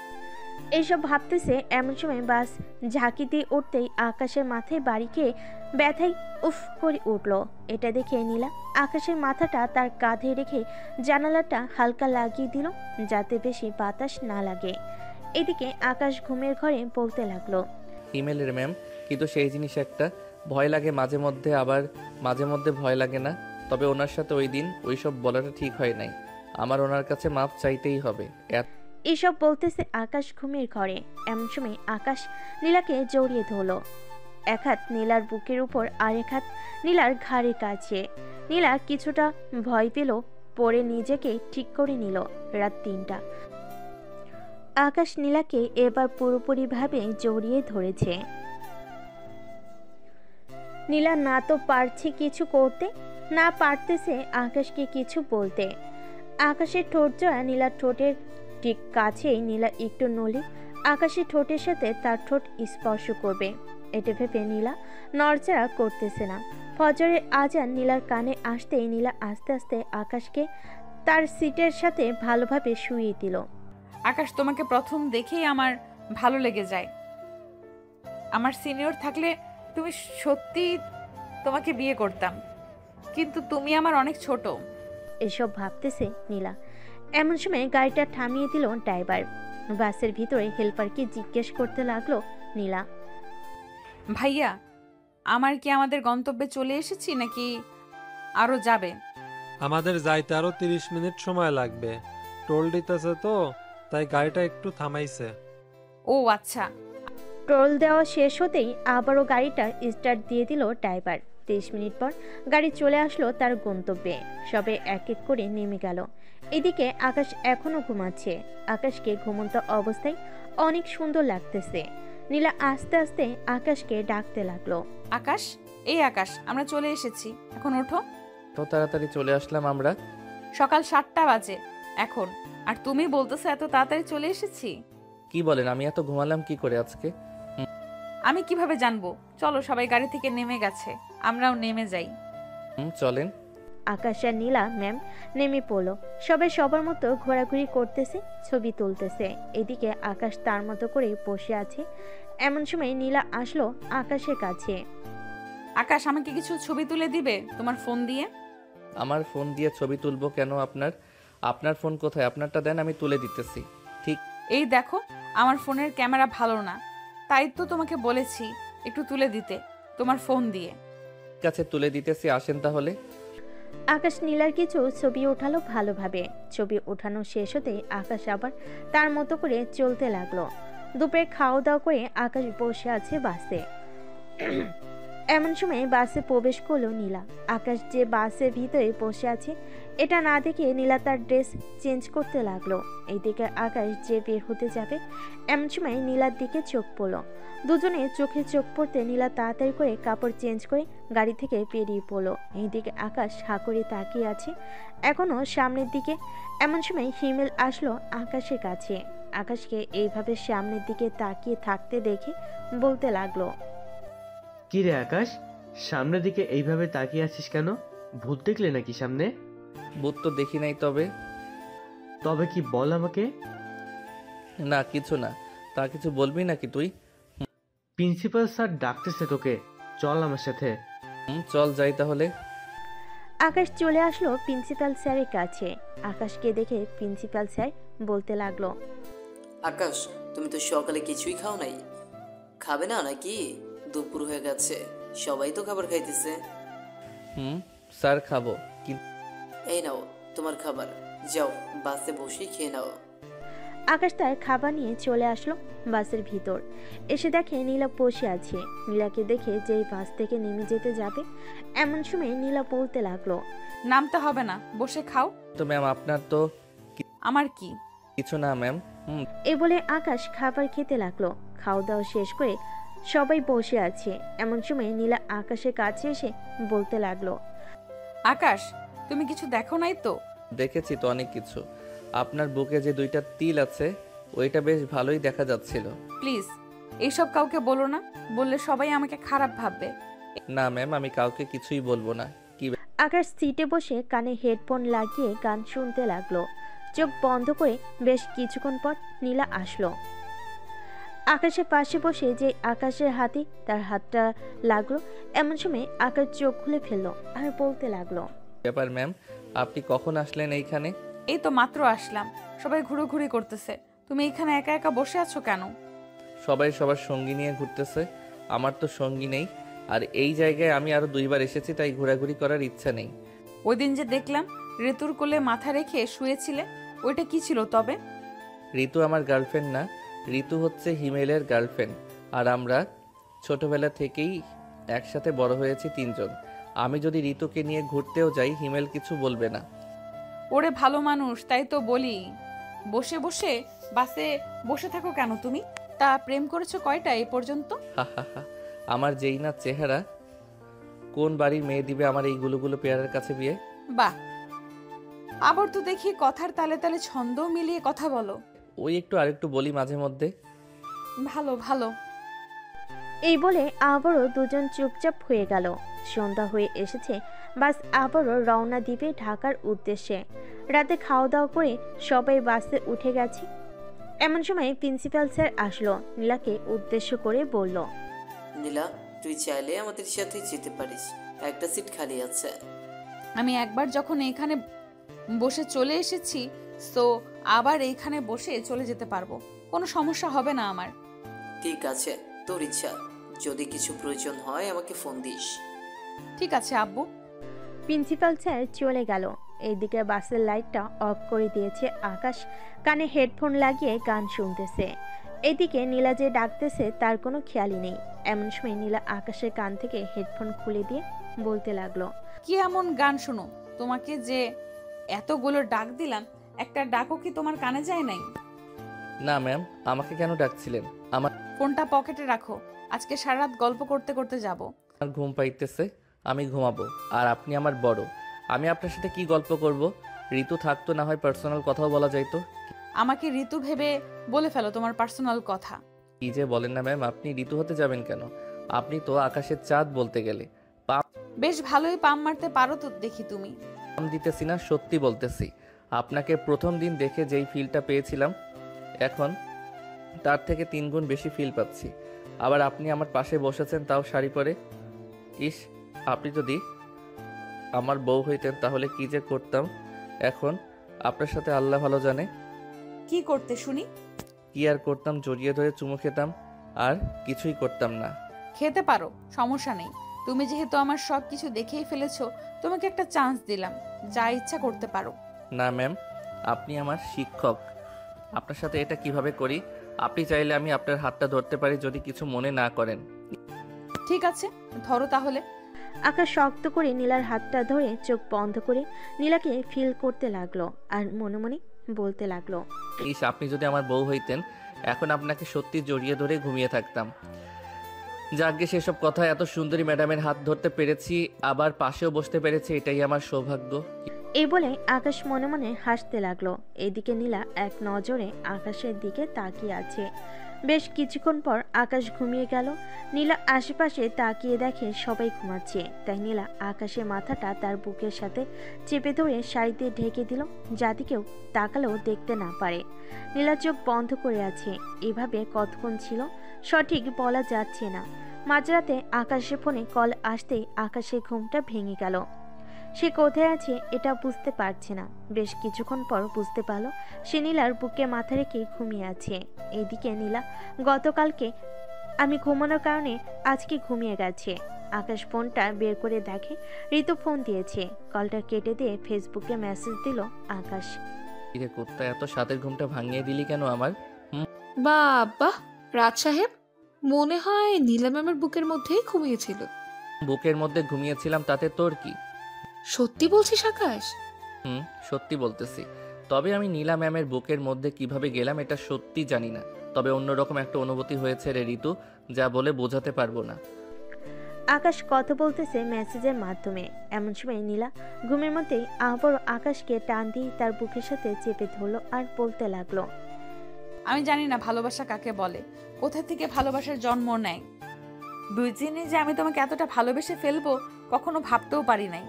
এইসব ভাবতেছে এমন সময় বাস ঝাঁকি দিয়ে উঠতেই আকাশের মাথায় বাড়ি খেয়ে ব্যথায় উফ করে উঠল। এটা দেখে নীলা আকাশের মাথাটা তার কাঁধে রেখে জানালাটা হালকা লাগিয়ে দিল যাতে বেশি বাতাস না লাগে। এদিকে আকাশ ঘুমের ঘরে বলতে লাগলো, ইমেলের ম্যাম, কিন্তু সেই জিনিস একটা ভয় লাগে মাঝে মধ্যে, আবার মাঝে মধ্যে ভয় লাগে না। তবে ওনার সাথে ওই দিন ওইসব বলাটা ঠিক হয় নাই। আমার ওনার কাছে মাপ চাইতেই হবে। এসব বলতেছে আকাশ ঘুমের ঘরে। এমন সময় আকাশ নীলাকে জড়িয়ে ধরলো। 1 হাত নীলার বুকের উপর আর 1 হাত নীলার ঘাড়ের কাছে। নীলা কিছুটা ভয় পেল, পরে নিজেকে ঠিক করে নিল। রাত 3টা। আকাশ নীলাকে এবার পুরোপুরিভাবে জড়িয়ে ধরেছে। নীলা না তো পারছে কিছু করতে, না পারতেছে আকাশকে কিছু বলতে। আকাশের ঠোঁট জোড়া নীলার ঠোঁটের ঠিক কাছেই নীলা একটু নড়লে আকাশের ঠোঁটের সাথে তার ঠোঁট স্পর্শ করবে। এটা ভেবে নীলা নড়চড়া করতেছে না। ফজরের আজান নীলার কানে আসতেই নীলা আস্তে আস্তে আকাশকে তার সিটের সাথে ভালোভাবে শুইয়ে দিল। আকাশ, তোমাকে প্রথম দেখেই আমার ভালো লেগে যায়। আমার সিনিয়র থাকলে তুমি সত্যি তোমাকে বিয়ে করতাম, কিন্তু তুমি আমার অনেক ছোট। এসব ভাবতেছে নীলা। এমন সময় গাড়িটা থামিয়ে দিল ড্রাইভার। বাসের ভিতরে হেল্পারকে জিজ্ঞেস করতে লাগলো নীলা। ভাইয়া, আমার কি আমাদের গন্তব্যে চলে এসেছি নাকি আরো যাবে? আমাদের যাইতে আরো 30 মিনিট সময় লাগবে। টোল দিতেছে তো, তাই গাড়িটা একটু থামাইছে। ও আচ্ছা। টোল দেওয়া শেষ হতেই আবারও গাড়িটা স্টার্ট দিয়ে দিল ড্রাইভার। 30 মিনিট পর গাড়ি চলে আসলো তার গন্তব্যে। সবে এক এক করে নেমে গেল। এদিকে আকাশ এখনো ঘুমাচ্ছে। আকাশকে ঘুমন্ত অবস্থায় অনেক সুন্দর লাগতেছে। নীলা আস্তে আস্তে আকাশকে ডাকতে লাগলো। আকাশ, এই আকাশ, আমরা চলে এসেছি, এখন ওঠো। তো তাড়াতাড়ি চলে আসলাম আমরা। সকাল 7টা বাজে এখন, আর তুমি বলতেছো এত তাড়াতাড়ি চলে এসেছি? কি বলেন, আমি এত ঘুমালাম কি করে আজকে? আমি কিভাবে জানবো? চলো, সবাই গাড়ি থেকে নেমে গেছে, আমরাও নেমে যাই। চলেন। আকাশ আর নীলা ম্যাম নেমে পড়লো। সবাই সবার মতো ঘোরাঘুরি করতেছে, ছবি তুলতেছে। এদিকে আকাশ তার মতো করে বসে আছে। এমন সময় নীলা আসলো আকাশের কাছে। আকাশ, আমাকে কিছু ছবি তুলে দিবে তোমার ফোন দিয়ে? আমার ফোন দিয়ে ছবি তুলবো কেন? আপনার ফোন কোথায়? আপনারটা দেন, আমি তুলে দিতেছি। ঠিক এই দেখো, আমার ফোনের ক্যামেরা ভালো না, তাই তো তোমাকে বলেছি একটু তুলে দিতে তোমার ফোন দিয়ে। আছে, তুলে দিতেছি, আসেন তাহলে। আকাশ নীলার কিছু ছবি ওঠালো ভালোভাবে। ছবি ওঠানো শেষ হতেই আকাশ আবার তার মতো করে চলতে লাগলো। দুপুরে খাওয়া দাওয়া করে আকাশ বসে আছে বাসে। এমন সময় বাসে প্রবেশ করলো নীলা। আকাশ যে বাসের ভিতরে বসে আছে এটা না দেখে নীলা তার ড্রেস চেঞ্জ করতে লাগলো। এইদিকে আকাশ যে বের হতে যাবে, এমন সময় নীলার দিকে চোখ পড়লো। দুজনে চোখে চোখ পড়তে নীলা তাড়াতাড়ি করে কাপড় চেঞ্জ করে গাড়ি থেকে বেরিয়ে পড়লো। এইদিকে আকাশ হা করে তাকিয়ে আছে এখনো সামনের দিকে। এমন সময় হিমেল আসলো আকাশের কাছে। আকাশকে এইভাবে সামনের দিকে তাকিয়ে থাকতে দেখে বলতে লাগলো। কি রে আকাশ, সামনের দিকে এইভাবে তাকিয়ে আছিস কেন? ভূত দেখলে নাকি সামনে? ভূত তো দেখি নাই, তবে তবে কি বল আমাকে। না, কিছু না। তা কিছু বলবি নাকি তুই? প্রিন্সিপাল স্যার ডাকতেছে তোকে, চল আমার সাথে। চল যাই তাহলে। আকাশ চলে আসলো প্রিন্সিপাল স্যারের কাছে। আকাশকে দেখে প্রিন্সিপাল স্যার বলতে লাগলো। আকাশ, তুমি তো সকালে কিছুই খাও নাই, খাবে না নাকি? দুপুর হয়ে গেছে, সবাই তো খাবার খাইতেছে। স্যার, খাবো কিন্তু। এই নাও তোমার খাবার, যাও বাসে বসে খেয়ে নাও। আকাশ তার খাবার নিয়ে চলে আসলো বাসের ভিতর। এসে দেখে নীলা বসে আছে। নীলাকে দেখে যেই বাস থেকে নেমে যেতে যাবে, এমন সময় নীলা বলতে লাগলো। নামতে হবে না, বসে খাও। তো ম্যাম, আপনার তো আমার কি? কিছু না ম্যাম। এই বলে আকাশ খাবার খেতে লাগলো। খাওয়া দাওয়া শেষ করে সবাই বসে আছে। এমন সময় নীলা আকাশের কাছে এসে বলতে লাগলো। আকাশ, তুমি কিছু দেখো নাই তো? দেখেছি তো অনেক কিছু। আপনার বুকে যে 2টা তিল আছে, ওইটা বেশ ভালোই দেখা যাচ্ছিল। প্লিজ এইসব কাউকে বলো না, বললে সবাই আমাকে খারাপ ভাববে। না ম্যাম, আমি কাউকে কিছুই বলবো না। কি আকাশ সিটে বসে কানে হেডফোন লাগিয়ে গান শুনতে লাগলো। চোখ বন্ধ করে বেশ কিছুক্ষণ পর নীলা আসলো। আকাশের পাশে বসে যে আকাশের হাতে তার হাতটা লাগলো। এমন সময় আকাশ চোখ খুলে ফেললো আর বলতে লাগলো। ব্যাপার ম্যাম, আপনি কখন আসলেন এইখানে? এই তো মাত্র আসলাম, সবাই ঘুরোঘুরি করতেছে, তুমি এখানে একা একা বসে আছো কেন? সবাই সবার সঙ্গী নিয়ে ঘুরতেছে, আমার তো সঙ্গী নেই। আর এই জায়গায় আমি আরো 2বার এসেছি, তাই ঘোরাঘুরি করার ইচ্ছা নেই। ওই দিন যে দেখলাম ঋতুর কোলে মাথা রেখে শুয়েছিলে, ওইটা কি ছিল তবে? ঋতু আমার গার্লফ্রেন্ড না, ঋতু হচ্ছে হিমেলের গার্লফ্রেন্ড। আর আমরা ছোটবেলা থেকেই একসাথে বড় হয়েছি 3জন। আমি যদি ঋতুকে নিয়ে ঘুরতেও যাই, হিমেল কিছু বলবে না। ওরে ভালো মানুষ, তাই তো বলি। বসে বসে বাসে বসে থাকো কেন তুমি? তা প্রেম করেছো কয়টা এই পর্যন্ত? আমার যেই না চেহারা, কোন বাড়ির মেয়ে দিবে আমার এই গুলো পেয়ারের কাছে বিয়ে? বাহ, আবার তো দেখি কথার তালে তালে ছন্দ মিলিয়ে কথা বলো। ওই একটু আরেকটু বলি মাঝে মধ্যে। ভালো ভালো। এই বলে আবারও দুজন চুপচাপ হয়ে গেল। সন্ধ্যা হয়ে এসেছে, বাস আবারও রওনা দিবে ঢাকার উদ্দেশ্যে। রাতে খাওয়া দাওয়া করে সবাই বাসে উঠে গেছে। এমন সময় প্রিন্সিপাল স্যার আসলো, নীলাকে উদ্দেশ্য করে বলল, নীলা, তুই চাইলে আমাদের সাথে যেতে পারিস, একটা সিট খালি আছে। আমি একবার যখন এইখানে বসে চলে এসেছি, সো আবার এইখানে বসে চলে যেতে পারবো, কোনো সমস্যা হবে না আমার। ঠিক আছে, তোর ইচ্ছা, যদি কিছু প্রয়োজন হয় আমাকে ফোন দিস। ঠিক আছে আব্বু। প্রিন্সিপাল স্যার চলে গেল। এইদিকে বাসের লাইটটা অফ করে দিয়েছে আকাশ, কানে হেডফোন লাগিয়ে গান শুনতেছে। এদিকে নীলা যে ডাকতেছে তার কোনো খেয়ালই নেই। এমন সময় নীলা আকাশের কান থেকে হেডফোন খুলে দিয়ে বলতে লাগলো, কি এমন গান শোনো? তোমাকে যে এতগুলো ডাক দিলাম, একটা ডাকও কি তোমার কানে যায় নাই? না ম্যাম, আমাকে কেন ডাকছিলেন? আমার ফোনটা পকেটে রাখো, আজকে সারা রাত গল্প করতে করতে যাব। ঘুম পাইতেছে, আমি ঘুমাবো। আর আপনি আমার বড়, আমি আপনার সাথে কি গল্প করব? ঋতু থাকতো না হয় পার্সোনাল কথাও বলা যাইতো। আমাকে ঋতু ভেবে বলে ফেলো তোমার পার্সোনাল কথা। কি যে বলেন না ম্যাম, আপনি ঋতু হতে যাবেন কেন? আপনি তো আকাশের চাঁদ বলতে গেলে। বেশ ভালোই পাম মারতে পারো তো দেখি তুমি। পাম দিতেছি না, সত্যি বলতেছি। আপনাকে প্রথম দিন দেখে যেই ফিলটা পেয়েছিলাম, এখন তার থেকে 3 গুণ বেশি ফিল পাচ্ছি। আবার আপনি আমার পাশে বসেছেন, তাও শাড়ি পরে। ইস, আপনি যদি আমার বউ হইতেন তাহলে কি যে করতাম এখন, আপনার সাথে আল্লাহ ভালো জানে। কি করতে শুনি? কি আর করতাম, জড়িয়ে ধরে চুমু খেতাম, আর কিছুই করতাম না। খেতে পারো, সমস্যা নেই। তুমি যেহেতু আমার সব কিছু দেখেই ফেলেছো, তোমাকে একটা চান্স দিলাম, যা ইচ্ছা করতে পারো। না ম্যাম, আপনি আমার শিক্ষক, আপনার সাথে এটা কিভাবে করি? আপনি চাইলে আমি আপনার হাতটা ধরতে পারি, যদি কিছু মনে না করেন। ঠিক আছে, ধরো তাহলে। আকাশ শক্ত করে নীলার হাতটা ধরে চোখ বন্ধ করে নীলাকে ফিল করতে লাগলো আর মনে মনে বলতে লাগলো, ইস, আপনি যদি আমার বউ হইতেন, এখন আপনাকে সত্যি জড়িয়ে ধরে ঘুমিয়ে থাকতাম। যাকে সেসব কথা, এত সুন্দরী ম্যাডামের হাত ধরতে পেরেছি, আবার পাশেও বসতে পেরেছি, এটাই আমার সৌভাগ্য। এই বলে আকাশ মনে মনে হাসতে লাগলো। এদিকে নীলা এক নজরে আকাশের দিকে তাকিয়ে আছে। বেশ কিছুক্ষণ পর আকাশ ঘুমিয়ে গেল। নীলা আশেপাশে তাকিয়ে দেখে সবাই ঘুমাচ্ছে, তাই নীলা আকাশের মাথাটা তার বুকের সাথে চেপে ধরে শাড়িতে ঢেকে দিল, যাতে কেউ তাকালেও দেখতে না পারে। নীলা চোখ বন্ধ করে আছে। এভাবে কতক্ষণ ছিল সঠিক বলা যাচ্ছে না। মাঝরাতে আকাশের ফোনে কল আসতেই আকাশের ঘুমটা ভেঙে গেল। সে কোথায় আছে এটা বুঝতে পারছে না। বেশ কিছুক্ষণ পর বুঝতে পারলো সে নীলার বুকে মাথা রেখে ঘুমিয়ে আছে। এইদিকে নীলা গতকালকে আমি ঘুমানোর কারণে আজকে ঘুমিয়ে গেছে। আকাশ ফোনটা বের করে দেখে ঋতু ফোন দিয়েছে। কলটা কেটে দিয়ে ফেসবুকে মেসেজ দিল আকাশ, কিরে কুত্তা, এত সাতের ঘুমটা ভাঙিয়ে দিলি কেন আমার? বাবা, রাজ সাহেব মনে হয় নীলা ম্যামের বুকের মধ্যেই ঘুমিয়েছিল। বুকের মধ্যে ঘুমিয়েছিলাম, তাতে তোর কি? সত্যি বলছিস আকাশ? সত্যি বলতেছি। তবে আমি নীলা ম্যামের বুকের মধ্যে কিভাবে গেলাম এটা সত্যি জানি না, তবে অন্যরকম একটা অনুভূতি হয়েছে রে ঋতু, যা বলে বোঝাতে পারবো না। আকাশ কথা বলতেছে মেসেজের মাধ্যমে। এমন সময় নীলা ঘুমের মধ্যেই আবারও আকাশকে টান দিয়ে তার বুকের সাথে চেপে ধরলো আর বলতে লাগলো, আমি জানি না ভালোবাসা কাকে বলে, কোথা থেকে ভালোবাসার জন্ম নেয়। 2 দিনে যে আমি তোমাকে এতটা ভালোবেসে ফেলবো কখনো ভাবতেও পারি নাই।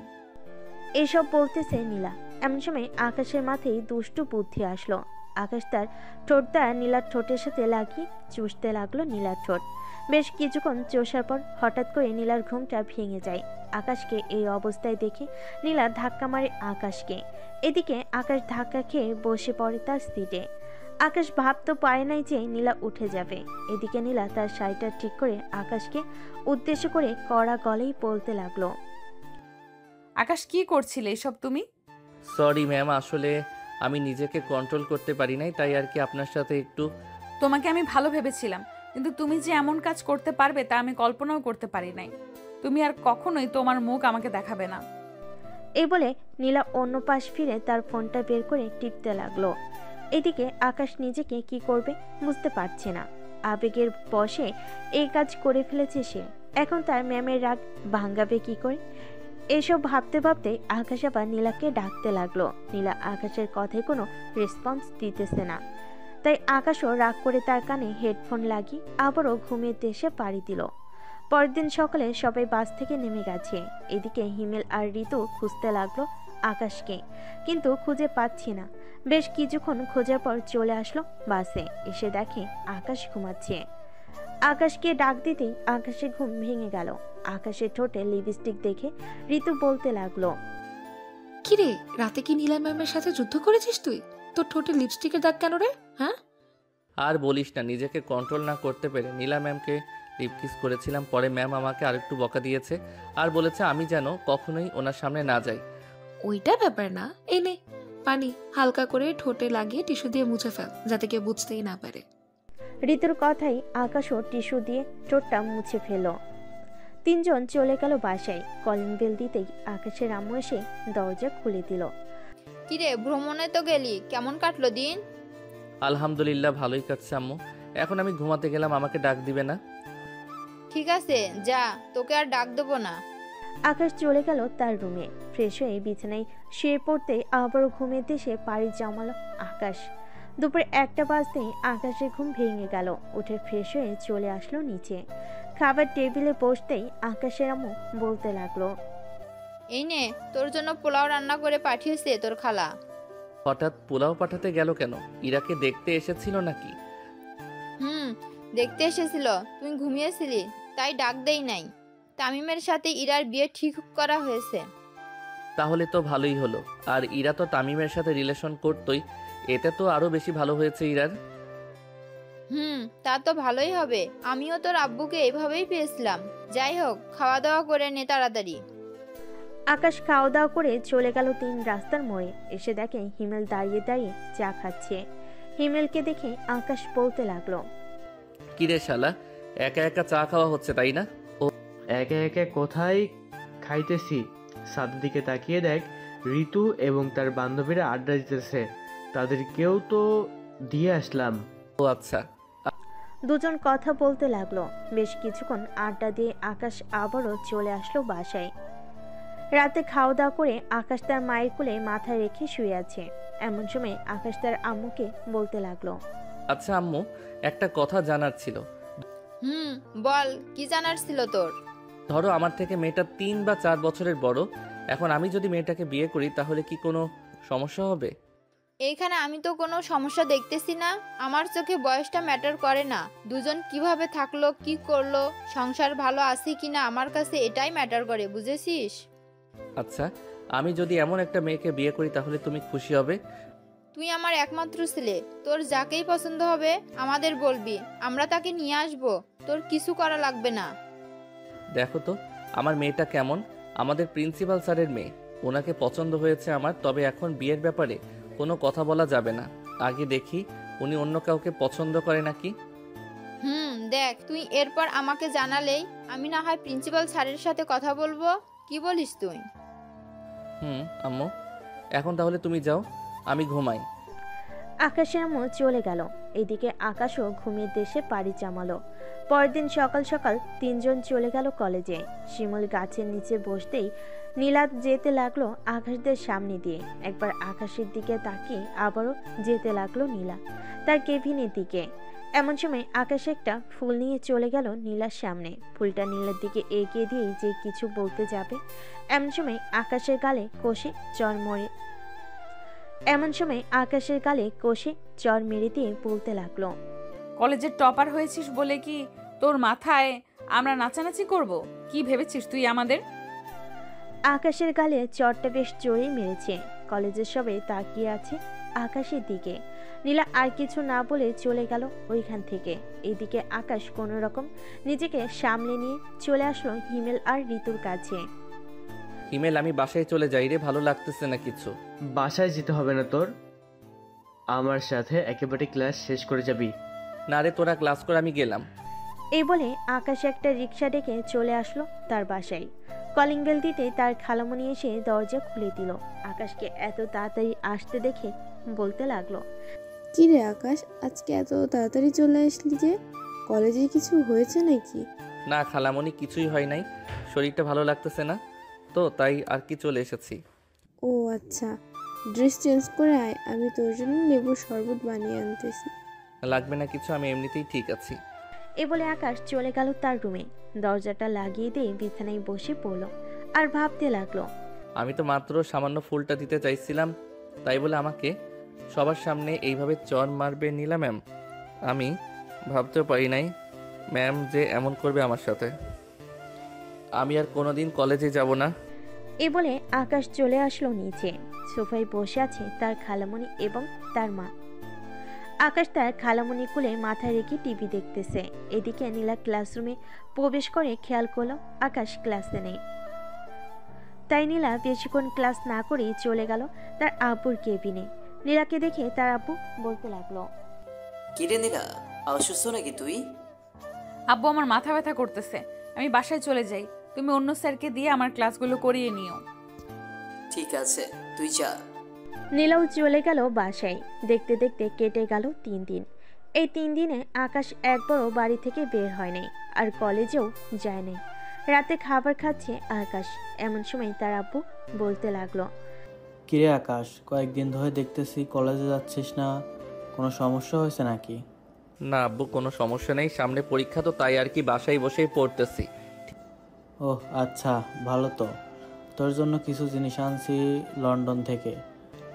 এসব বলতেছে নীলা। এমন সময় আকাশের মাথায় দুষ্টু বুদ্ধি আসলো। আকাশ তার ঠোঁটটা নীলার ঠোঁটের সাথে লাগিয়ে চুষতে লাগলো নীলার ঠোঁট। বেশ কিছুক্ষণ চষার পর হঠাৎ করে নীলার ঘুমটা ভেঙে যায়। আকাশকে এই অবস্থায় দেখে নীলা ধাক্কা মারে আকাশকে। এদিকে আকাশ ধাক্কা খেয়ে বসে পড়ে তার সিটে। আকাশ ভাবতে পারে নাই যে নীলা উঠে যাবে। এদিকে নীলা তার শাড়িটা ঠিক করে আকাশকে উদ্দেশ্য করে কড়া গলেই বলতে লাগলো, আকাশ কি করছিলে এসব তুমি? সরি ম্যাম, আসলে আমি নিজেকে কন্ট্রোল করতে পারি নাই, তাই আর কি আপনার সাথে একটু। তোমাকে আমি ভালো ভেবেছিলাম, কিন্তু তুমি যে এমন কাজ করতে পারবে তা আমি কল্পনাও করতে পারি নাই। তুমি আর কখনোই তোমার মুখ আমাকে দেখাবে না। এই বলে নীলা অন্য পাশ ফিরে তার ফোনটা বের করে টিপতে লাগলো। এদিকে আকাশ নিজেকে কি করবে বুঝতে পারছে না। আবেগের বশে এই কাজ করে ফেলেছে সে। এখন তার ম্যামের রাগ ভাঙাবে কি করে? এসব ভাবতে ভাবতে আকাশ আবার নীলাকে ডাকতে লাগলো। নীলা আকাশের কথায় কোনো রেসপন্স দিতেছে না, তাই আকাশও রাগ করে তার কানে হেডফোন লাগিয়ে আবারও ঘুমিয়ে দেশে পাড়ি দিল। পরের দিন সকালে সবাই বাস থেকে নেমে গেছে। এদিকে হিমেল আর ঋতু খুঁজতে লাগলো আকাশকে, কিন্তু খুঁজে পাচ্ছি না। বেশ কিছুক্ষণ খোঁজার পর চলে আসলো বাসে, এসে দেখে আকাশ ঘুমাচ্ছে। আকাশকে ডাক দিতেই আকাশের ঘুম ভেঙে গেল। আকাশের ঠোঁটে লিপস্টিক দেখে ঋতু বলতে লাগলো, কিরে, রাতে কি নীলা ম্যামের সাথে যুদ্ধ করেছিস তুই? তোর ঠোঁটে লিপস্টিকের দাগ কেন রে? হ্যাঁ? আর বলিস না, নিজেকে কন্ট্রোল না করতে পেরে নীলা ম্যামকে লিপ কিস করেছিলাম। পরে ম্যাম আমাকে আরেকটু বকা দিয়েছে আর বলেছে আমি যেন কখনোই ওনার সামনে না যাই। ওইটা ব্যাপার না, এই নে পানি, হালকা করে ঠোঁটে লাগিয়ে টিস্যু দিয়ে মুছে ফেল, যাতে কেউ বুঝতেই না পারে। ঋতুর কথাই আকাশও টিস্যু দিয়ে ঠোঁটটা মুছে ফেল। তিনজন চলে গেল বাসায়। কলিং বেল দিতেই আকাশের আম্মু এসে দরজা খুলে দিল। কিরে, ভ্রমণে তো গেলি, কেমন কাটলো দিন? আলহামদুলিল্লাহ, ভালোই কাটছে আম্মু। এখন আমি ঘুমাতে গেলাম, আমাকে ডাক দিবে না? ঠিক আছে যা, তোকে আর ডাক দেবো না। আকাশ চলে গেল তার রুমে। ফ্রেশ হয়ে বিছানায় শুয়ে পড়তে আবারও ঘুমের দেশে পাড়ি জমালো আকাশ। দুপুর 1টা বাজতেই আকাশের ঘুম ভেঙে গেল। উঠে ফ্রেশ হয়ে চলে আসলো নিচে। খাবার টেবিলে বসতেই আকাশের আম্মু বলতে লাগলো, এই নে, তোর জন্য পোলাও রান্না করে পাঠিয়েছে তোর খালা। হঠাৎ পোলাও পাঠাতে গেল কেন? ইরাকে দেখতে এসেছিল নাকি? দেখতে এসেছিল, তুই ঘুমিয়েছিলি তাই ডাক দেই নাই। তামিমের সাথে ইরার বিয়ে ঠিক করা হয়েছে। তাহলে তো ভালোই হলো। আর ইরা তো তামিমের সাথে রিলেশন করতোই, এতে তো আরো বেশি ভালো হয়েছে ইরার। তা তো ভালোই হবে। আমিও তোর আব্বুকে এভাবেই পেয়েছিলাম। যাই হোক, খাওয়া দাওয়া করে নে তাড়াতাড়ি। আকাশ খাওয়া দাওয়া করে চলে গেল 3 রাস্তার মোড়ে। এসে দেখে হিমেল দাঁড়িয়ে দাঁড়িয়ে চা খাচ্ছে। হিমেলকে দেখে আকাশ বলতে লাগলো, কিরে শালা, একা একা চা খাওয়া হচ্ছে তাই না? একে একে কোথায় খাইতেছি, ছাদের দিকে তাকিয়ে দেখ ঋতু এবং তার বান্ধবীরা আড্ডা দিতেছে, তাদেরকেও তো দিয়ে আসলাম। ও আচ্ছা। দুজন কথা বলতে লাগলো। বেশ কিছুক্ষণ আড্ডা দিয়ে আকাশ আবারও চলে আসলো বাসায়। রাতে খাওয়া দাওয়া করে আকাশ তার মায়ের কোলে মাথা রেখে শুয়ে আছে। এমন সময় আকাশ তার আম্মুকে বলতে লাগলো, আচ্ছা আম্মু, একটা কথা জানার ছিল। বল, কি জানার ছিল তোর? ধরো আমার থেকে মেয়েটা 3 বা 4 বছরের বড়। এখন আমি যদি মেয়েটাকে বিয়ে করি তাহলে কি কোনো সমস্যা হবে? এইখানে আমি তো কোনো সমস্যা দেখতেছি না। আমার চোখে বয়সটা ম্যাটার করে না। দুজন কিভাবে থাকলো, কি করলো, সংসার ভালো আছে কিনা, আমার কাছে এটাই ম্যাটার করে, বুঝেছিস? আচ্ছা, আমি যদি এমন একটা মেয়েকে বিয়ে করি তাহলে তুমি খুশি হবে? তুই আমার একমাত্র ছেলে, তোর যাকেই পছন্দ হবে আমাদের বলবি, আমরা তাকে নিয়ে আসবো। তোর কিছু করা লাগবে না। দেখো তো আমার মেয়েটা কেমন, আমাদের প্রিন্সিপাল স্যারের মেয়ে। ওনাকে পছন্দ হয়েছে আমার, তবে এখন বিয়ের ব্যাপারে কোনো কথা বলা যাবে না। আগে দেখি উনি অন্য কাউকে পছন্দ করে নাকি। দেখ, তুই এরপর আমাকে জানালেই আমি না হয় প্রিন্সিপাল স্যারের সাথে কথা বলবো। কি বলিস তুই? আম্মু, এখন তাহলে তুমি যাও, আমি ঘুমাই। আকাশের আম্মু চলে গেল। এদিকে আকাশও ঘুমিয়ে দেশে পাড়ি জমালো। পরের দিন সকাল সকাল 3 জন চলে গেল কলেজে। শিমুল গাছের নিচে বসতেই নীলা যেতে লাগলো আকাশদের সামনে দিয়ে। একবার আকাশের দিকে তাকিয়ে আবারও যেতে লাগলো নীলা তার কেবিনের দিকে। এমন সময় আকাশ একটা ফুল নিয়ে চলে গেল নীলার সামনে। ফুলটা নীলার দিকে এগিয়ে দিয়ে যে কিছু বলতে যাবে, এমন সময় আকাশের গালে কষে চর মেরে দিয়ে বলতে লাগলো, কলেজের টপার হয়েছিস বলে কি তোর মাথায় আমরা নাচানাচি করব? কি ভেবেছিস তুই আমাদের? আকাশের গালে চরটা বেশ জোরে মেরেছে। কলেজের সবাই তাকিয়ে আছে আকাশের দিকে। নীলা আর কিছু না বলে চলে গেল ওইখান থেকে। এইদিকে আকাশ কোনো রকম নিজেকে সামলে নিয়ে চলে আসলো হিমেল আর ঋতুর কাছে। হিমেল, আমি বাসায় চলে যাই রে, ভালো লাগতেছে না কিছু। বাসায় যেতে হবে না তোর, আমার সাথে একেবারে ক্লাস শেষ করে যাবি। না রে, তোরা ক্লাস করে, আমি গেলাম। এই বলে আকাশ একটা রিক্সা ডেকে চলে আসলো তার বাসায়। কলিং বেল দিতে তার খালামণি এসে দরজা খুলে দিল। আকাশকে এত তাড়াতাড়ি আসতে দেখে বলতে লাগলো, কি রে আকাশ, আজকে এত তাড়াতাড়ি চলে আসলি যে? কলেজে কিছু হয়েছে নাকি? না খালামণি, কিছুই হয় নাই, শরীরটা ভালো লাগতেছে না তো তাই আর কি চলে এসেছি। ও আচ্ছা, ড্রেস চেঞ্জ করে আয়, আমি তোর জন্য লেবুর শরবত বানিয়ে আনতেছি। লাগবে না কিছু, আমি এমনিতেই ঠিক আছি। এ বলে আকাশ চলে গেল তার রুমে। দরজাটা লাগিয়ে দিয়ে বিছানায় বসে পড়ল আর ভাবতে লাগলো। আমি তো মাত্র সামান্য ফুলটা দিতে চাইছিলাম, তাই বলে আমাকে সবার সামনে এইভাবে চর মারবে নীলা ম্যাম। আমি ভাবতেও পারি নাই ম্যাম যে এমন করবে আমার সাথে। আমি আর কোনোদিন কলেজে যাব না। এ বলে আকাশ চলে আসলো নিচে। সোফায় বসে আছে তার খালামণি এবং তার মা। আকাশ তার খালামণি কোলে মাথা রেখে টিভি দেখতেছে। এদিকে নীলা ক্লাসরুমে প্রবেশ করে খেয়াল করলো আকাশ ক্লাসে নেই। তাই নীলা বেশিক্ষণ ক্লাস না করেই চলে গেল তার আব্বুর কেবিনে। নীলাকে দেখে তার আব্বু বলতে লাগলো, কিরে নীলা, অসুস্থ নাকি তুই? আব্বু আমার মাথা ব্যথা করতেছে, আমি বাসায় চলে যাই। তুমি অন্য স্যারকে দিয়ে আমার ক্লাসগুলো করিয়ে নিও। ঠিক আছে, তুই যা। নীলাও চলে গেল বাসায়। দেখতে দেখতে কেটে গেল 3 দিন। এই 3 দিনে আকাশ একবারও বাড়ি থেকে বের হয় নাই আর কলেজেও যায় নাই। রাতে খাবার খাচ্ছে আকাশ। এমন সময় তার আব্বু বলতে লাগলো, কিরে আকাশ, কয়েকদিন ধরে দেখতেছি কলেজে যাচ্ছিস না, কোনো সমস্যা হয়েছে নাকি? না আব্বু, কোনো সমস্যা নেই, সামনে পরীক্ষা তো, তাই আর কি বাসায় বসেই পড়তেছি। ওহ আচ্ছা, ভালো তো। তোর জন্য কিছু জিনিস আনছি লন্ডন থেকে,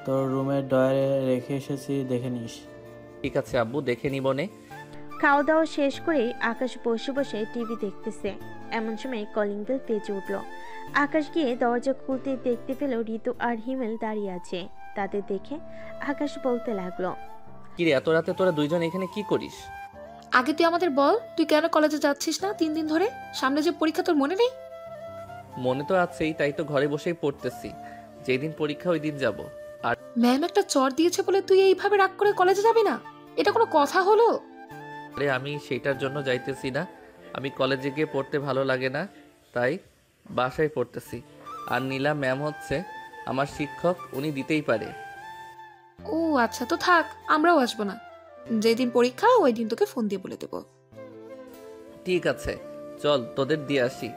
তোর রুমের ডয়ারে রেখে এসেছি, দেখে নিস। ঠিক আছে আব্বু, দেখে নিবনে। খাওয়া দাওয়া শেষ করে আকাশ বসে বসে টিভি দেখতেছে। এমন সময় কলিং বেল বেজে উঠল। আকাশ গিয়ে দরজা খুলতে দেখতে পেল ঋতু আর হিমেল দাঁড়িয়ে আছে। তাদের দেখে আকাশ বলতে লাগলো, কিরে এত রাতে তোরা দুইজন এখানে কি করিস? আগে তুই আমাদের বল, তুই কেন কলেজে যাচ্ছিস না 3 দিন ধরে? সামনে যে পরীক্ষা, তোর মনে নেই? মনে তো আছেই, তাই তো ঘরে বসেই পড়তেছি। যেদিন পরীক্ষা ওই দিন যাব। আর ম্যাম একটা চর দিয়েছে বলে তুই এইভাবে রাগ করে কলেজে যাবি না? এটা কোনো কথা হলো? আরে আমি সেটার জন্য যাইতেছি না, আমি কলেজে গিয়ে পড়তে ভালো লাগে না, তাই বাসায় পড়তেছি। আর নীলা ম্যাম হচ্ছে আমার শিক্ষক, উনি দিতেই পারে। ও আচ্ছা, তো থাক, আমরাও আসবো না। যেদিন পরীক্ষা ওই দিন তোকে ফোন দিয়ে বলে দেবো। ঠিক আছে, চল তোদের দিয়ে আসি।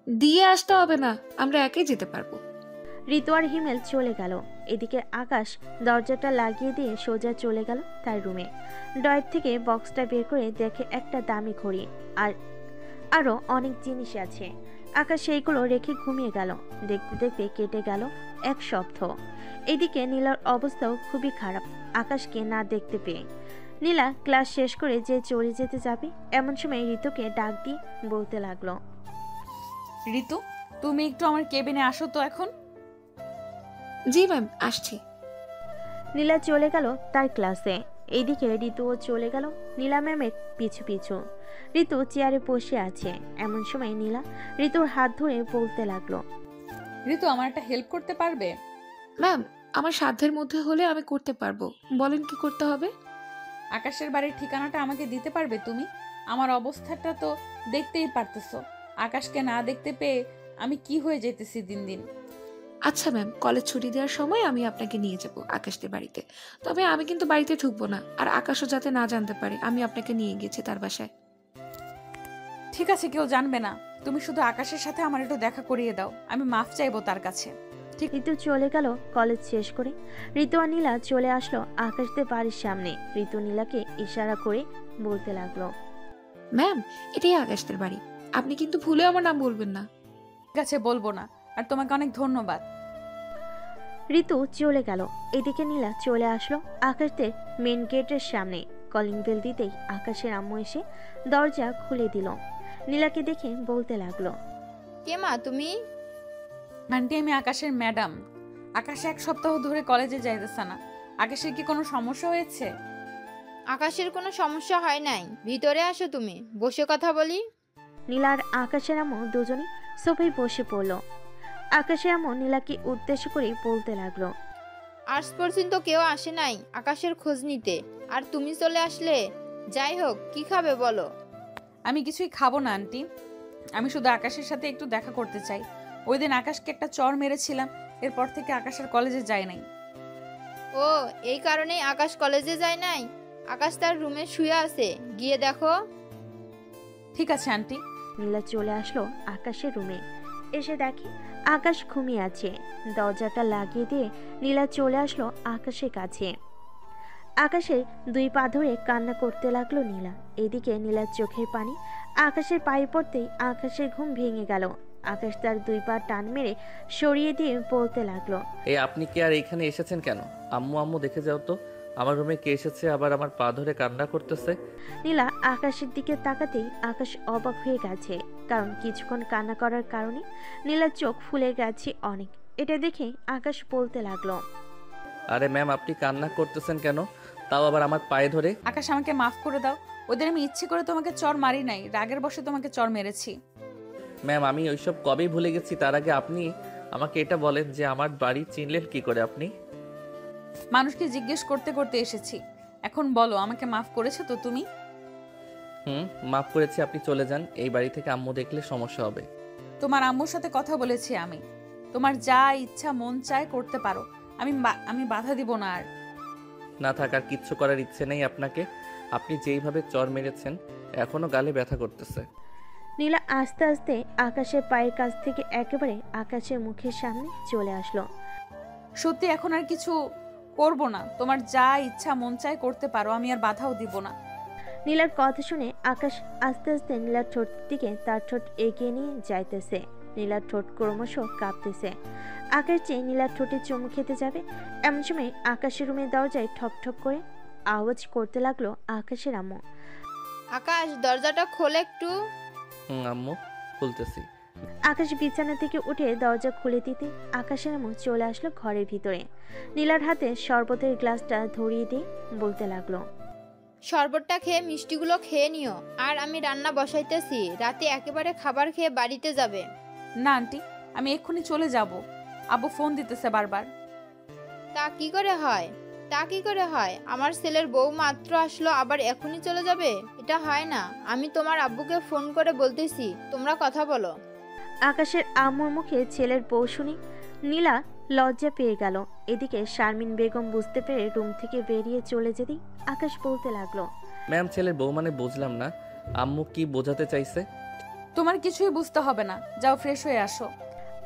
দিয়ে আসতে হবে না, আমরা একাই যেতে পারবো। ঋতু আর হিমেল চলে গেল। এদিকে আকাশ দরজাটা লাগিয়ে দিয়ে সোজা চলে গেল তার রুমে। ডয়ের থেকে বক্সটা বের করে দেখে একটা দামি ঘড়ি আর আরো অনেক জিনিস আছে। আকাশ সেইগুলো রেখে ঘুমিয়ে গেল। দেখতে দেখতে কেটে গেল 1 সপ্তাহ। এদিকে নীলার অবস্থাও খুবই খারাপ আকাশকে না দেখতে পেয়ে। নীলা ক্লাস শেষ করে যে চলে যেতে যাবে, এমন সময় ঋতুকে ডাক দিয়ে বলতে লাগলো, ঋতু, তুমি একটু আমার কেবিনে আসো তো এখন। জি ম্যাম, আসছি। নীলা চলে গেল তার ক্লাসে। এইদিকে ঋতুও চলে গেল নীলা ম্যামের পিছু পিছু। ঋতু চেয়ারে বসে আছে। এমন সময় নীলা ঋতুর হাত ধরে বলতে লাগলো, ঋতু, আমার একটা হেল্প করতে পারবে? ম্যাম, আমার সাধ্যের মধ্যে হলে আমি করতে পারবো, বলেন কি করতে হবে? আকাশের বাড়ির ঠিকানাটা আমাকে দিতে পারবে তুমি? আমার অবস্থাটা তো দেখতেই পারতেছো। আকাশকে না দেখতে পেয়ে আমি কি হয়ে যেতেছি দিন দিন। আচ্ছা ম্যাম, কলেজ ছুটি দেওয়ার সময় আমি আপনাকে নিয়ে যাব আকাশদের বাড়িতে। তবে আমি কিন্তু বাড়িতে ঢুকবো না, আর আকাশও যাতে না জানতে পারে আমি আপনাকে নিয়ে গেছি তার বাসায়। ঠিক আছে, কেউ জানবে না। তুমি শুধু আকাশের সাথে আমার একটু দেখা করিয়ে দাও, আমি মাফ চাইবো তার কাছে। ঋতু চলে গেল কলেজ শেষ করে। ঋতু আর নীলা চলে আসলো আকাশদের বাড়ির সামনে। ঋতু নীলাকে ইশারা করে বলতে লাগলো, ম্যাম, এটাই আকাশদের বাড়ি, আপনি কিন্তু ভুলেও আমার নাম বলবেন না। ঠিক আছে, বলবো না। আর তোমাকে অনেক ধন্যবাদ। ঋতু চলে গেল। এদিকে নীলা চলে আসলো আকাশদের মেন গেটের সামনে। কলিং বেল দিতেই আকাশের আম্মু এসে দরজা খুলে দিল। নীলাকে দেখে বলতে লাগলো, কে মা তুমি? আন্টি, আমি আকাশের ম্যাডাম। আকাশ 1 সপ্তাহ ধরে কলেজে যাইতেছে না। আকাশের কি কোনো সমস্যা হয়েছে? আকাশের কোনো সমস্যা হয় নাই, ভিতরে আসো, তুমি বসে কথা বলি। নীলা আর আকাশের আম্মু দুজনেই সোফায় বসে পড়ল। আকাশের আম্মু নীলাকে উদ্দেশ্য করে বলতে লাগলো, আজ পর্যন্ত কেউ আসে নাই আকাশের খোঁজ নিতে, আর তুমি চলে আসলে। যাই হোক, কি খাবে বলো? আমি কিছুই খাবো না আন্টি, আমি শুধু আকাশের সাথে একটু দেখা করতে চাই। ওই দিন আকাশকে একটা চর মেরেছিলাম, এরপর থেকে আকাশের কলেজে যায় নাই। ও, এই কারণেই আকাশ কলেজে যায় নাই? আকাশ তার রুমে শুয়ে আছে, গিয়ে দেখো। ঠিক আছে আন্টি। নীলা চলে আসলো আকাশের রুমে। এসে দেখে আকাশ ঘুমিয়ে আছে। দরজাটা লাগিয়ে দিয়ে নীলা চলে আসলো আকাশের কাছে। আকাশের 2 পা ধরে কান্না করতে লাগলো নীলা। এদিকে নীলার চোখের পানি আকাশের পায়ে পড়তেই আকাশের ঘুম ভেঙে গেল। আকাশ তার 2 পা টান মেরে সরিয়ে দিয়ে বলতে লাগলো, এই আপনি কি আর এখানে এসেছেন কেন? আম্মু আম্মু দেখে যাও তো, আমার রুমে কে এসেছে আবার আমার পা ধরে কান্না করতেছে। নীলা আকাশের দিকে তাকাতেই আকাশ অবাক হয়ে গেছে, কারণ কিছুক্ষণ কান্না করার কারণে নীলার চোখ ফুলে গেছে অনেক। এটা দেখে আকাশ বলতে লাগলো, আরে ম্যাম, আপনি কান্না করতেছেন কেন, তাও আবার আমার পায়ে ধরে? আকাশ, আমাকে মাফ করে দাও। ওদের আমি ইচ্ছে করে তোমাকে চর মারি নাই, রাগের বশে তোমাকে চর মেরেছি। ম্যাম, আমি ওইসব কবেই ভুলে গেছি। তার আগে আপনি আমাকে এটা বলেন যে আমার বাড়ি চিনলেন কি করে আপনি? মানুষকে জিজ্ঞেস করতে করতে এসেছি। এখন বলো, আমাকে মাফ করেছো তো তুমি? মাফ করেছি, আপনি চলে যান। এই বাড়ি থেকে আম্মু দেখলে সমস্যা হবে। তোমার আম্মুর সাথে কথা বলেছি আমি। তোমার যা ইচ্ছা মন চায় করতে পারো, আমি বাধা দিব না। আর না থাকার কিচ্ছু করার ইচ্ছে নেই আপনাকে। আপনি যেইভাবে চর মেরেছেন এখনো গালে ব্যথা করতেছে। নীলা আস্তে আস্তে আকাশের পায়ের কাছ থেকে একেবারে আকাশের মুখের সামনে চলে আসলো। সত্যি এখন আর কিছু করব না। তোমার যা ইচ্ছা মন চায় করতে পারো, আমি আর বাধাও দিব না। নীলার কথা শুনে আকাশ আস্তে আস্তে নীলার ঠোঁট দিকে তার ঠোঁট এগিয়ে নিয়ে যাইতেছে। নীলার ঠোঁট ক্রমশ কাঁপতেছে। আকাশ চেয়ে নীলার ঠোঁটে চুমু খেতে যাবে, এমন সময় আকাশের রুমের দরজায় ঠক ঠক করে আওয়াজ করতে লাগলো আকাশের আম্মু। আকাশ, দরজাটা খোলে একটু। আম্মু, খুলতেছি। আকাশ বিছানা থেকে উঠে দরজা খুলে দিতে আকাশের আম্মু চলে আসলো ঘরের ভিতরে। নীলার হাতে শরবতের গ্লাসটা ধরিয়ে দিয়ে বলতে লাগলো, শরবতটা খেয়ে মিষ্টিগুলো খেয়ে নিও, আর আমি রান্না বসাইতেছি। রাতে একেবারে খাবার খেয়ে বাড়িতে যাবে। না আন্টি, আমি এক্ষুনি চলে যাব। আব্বু ফোন দিতেছে বারবার। তা কি করে হয়? আমার ছেলের বউ মাত্র আসলো, আবার এখনই চলে যাবে? এটা হয় না। আমি তোমার আব্বুকে ফোন করে বলতেছি, তোমরা কথা বলো। আকাশের আম্মুর মুখে ছেলের বউ শুনি নীলা লজ্জা পেয়ে গেল। এদিকে শারমিন বেগম বুঝতে পেরে রুম থেকে বেরিয়ে চলে যেতেই আকাশ বলতে লাগলো, ম্যাম, ছেলের বউ মানে বুঝলাম না। আম্মু কি বোঝাতে চাইছে? তোমার কিছুই বুঝতে হবে না, যাও ফ্রেশ হয়ে আসো।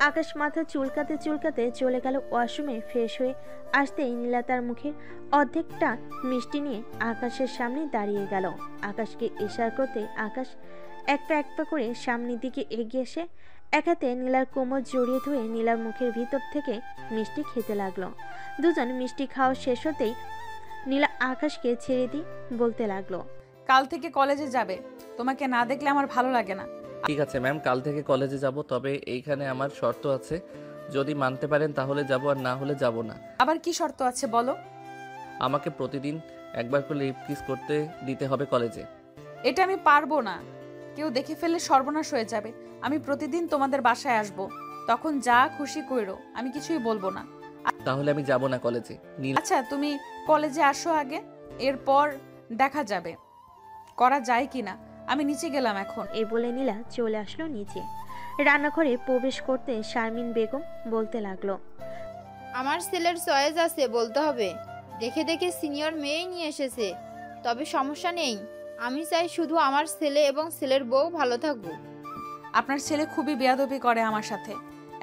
আকাশ মাথা চুলকাতে চুলকাতে চলে গেল ওয়াশরুমে। ফ্রেশ হয়ে আসতেই নীলা তার মুখের অর্ধেকটা মিষ্টি নিয়ে আকাশের সামনে দাঁড়িয়ে গেল। আকাশকে ইশারা করতে আকাশ এক পা করে সামনের দিকে এগিয়ে এসে এক হাতে নীলার কোমর জড়িয়ে ধরে নীলার মুখের ভিতর থেকে মিষ্টি খেতে লাগলো। দুজন মিষ্টি খাওয়া শেষ হতেই নীলা আকাশকে ছেড়ে দিয়ে বলতে লাগলো, কাল থেকে কলেজে যাবে। তোমাকে না দেখলে আমার ভালো লাগে না। ঠিক আছে ম্যাম, কাল থেকে কলেজে যাব, তবে এইখানে আমার শর্ত আছে। যদি মানতে পারেন তাহলে যাব, আর না হলে যাব না। আবার কি শর্ত আছে বলো? আমাকে প্রতিদিন একবার করে লিপ কিস করতে দিতে হবে কলেজে। এটা আমি পারবো না, কেউ দেখে ফেললে সর্বনাশ হয়ে যাবে। আমি প্রতিদিন তোমাদের বাসায় আসব, তখন যা খুশি কইরো, আমি কিছুই বলবো না। তাহলে আমি যাব না কলেজে। আচ্ছা, তুমি কলেজে আসো আগে, এরপর দেখা যাবে করা যায় কিনা। আমি নিচে গেলাম এখন। এই বলে নীলা চলে আসলো নিচে। রান্নাঘরে প্রবেশ করতে শারমিন বেগম বলতে লাগলো, আমার ছেলের চয়েস আছে বলতে হবে। দেখে দেখে সিনিয়র মেয়েই নিয়ে এসেছে, তবে সমস্যা নেই। আমি চাই শুধু আমার ছেলে এবং ছেলের বউ ভালো থাকুক। আপনার ছেলে খুবই বেয়াদবি করে আমার সাথে,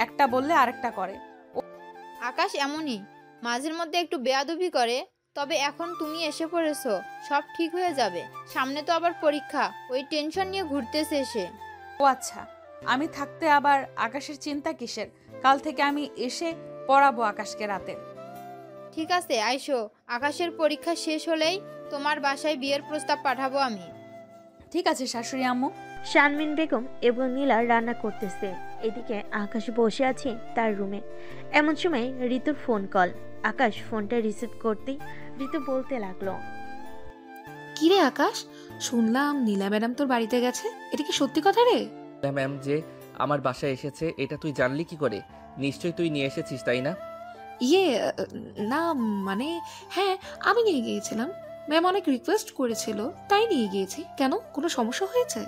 একটা বললে আরেকটা করে। আকাশ এমনই, মাঝের মধ্যে একটু বেয়াদবি করে। তবে এখন তুমি এসে পড়েছো, সব ঠিক হয়ে যাবে। সামনে তো আবার পরীক্ষা, ওই টেনশন নিয়ে ঘুরতেছে সে। ও আচ্ছা, আমি থাকতে আবার আকাশের চিন্তা কিসের? কাল থেকে আমি এসে পড়াবো আকাশকে রাতে। ঠিক আছে, আইসো। আকাশের পরীক্ষা শেষ হলেই তোমার বাসায় বিয়ের প্রস্তাব পাঠাবো আমি। ঠিক আছে শাশুড়ি আম্মু। শারমিন বেগম এবং নীলা রান্না করতেছে। এদিকে আকাশ বসে আছে তার রুমে। এমন সময় ঋতুর ফোন কল। আকাশ ফোনটা রিসিভ করতেই ঋতু বলতে লাগলো, কিরে আকাশ, শুনলাম নীলা ম্যাডাম তোর বাড়িতে গেছে। এটা কি সত্যি কথা রে? ম্যাম যে আমার বাসায় এসেছে এটা তুই জানলি কি করে? নিশ্চয়ই তুই নিয়ে এসেছিস, তাই না? ইয়ে না, মানে হ্যাঁ, আমি নিয়ে গিয়েছিলাম। ম্যাম অনেক রিকোয়েস্ট করেছিল, তাই নিয়ে গিয়েছি। কেন, কোনো সমস্যা হয়েছে?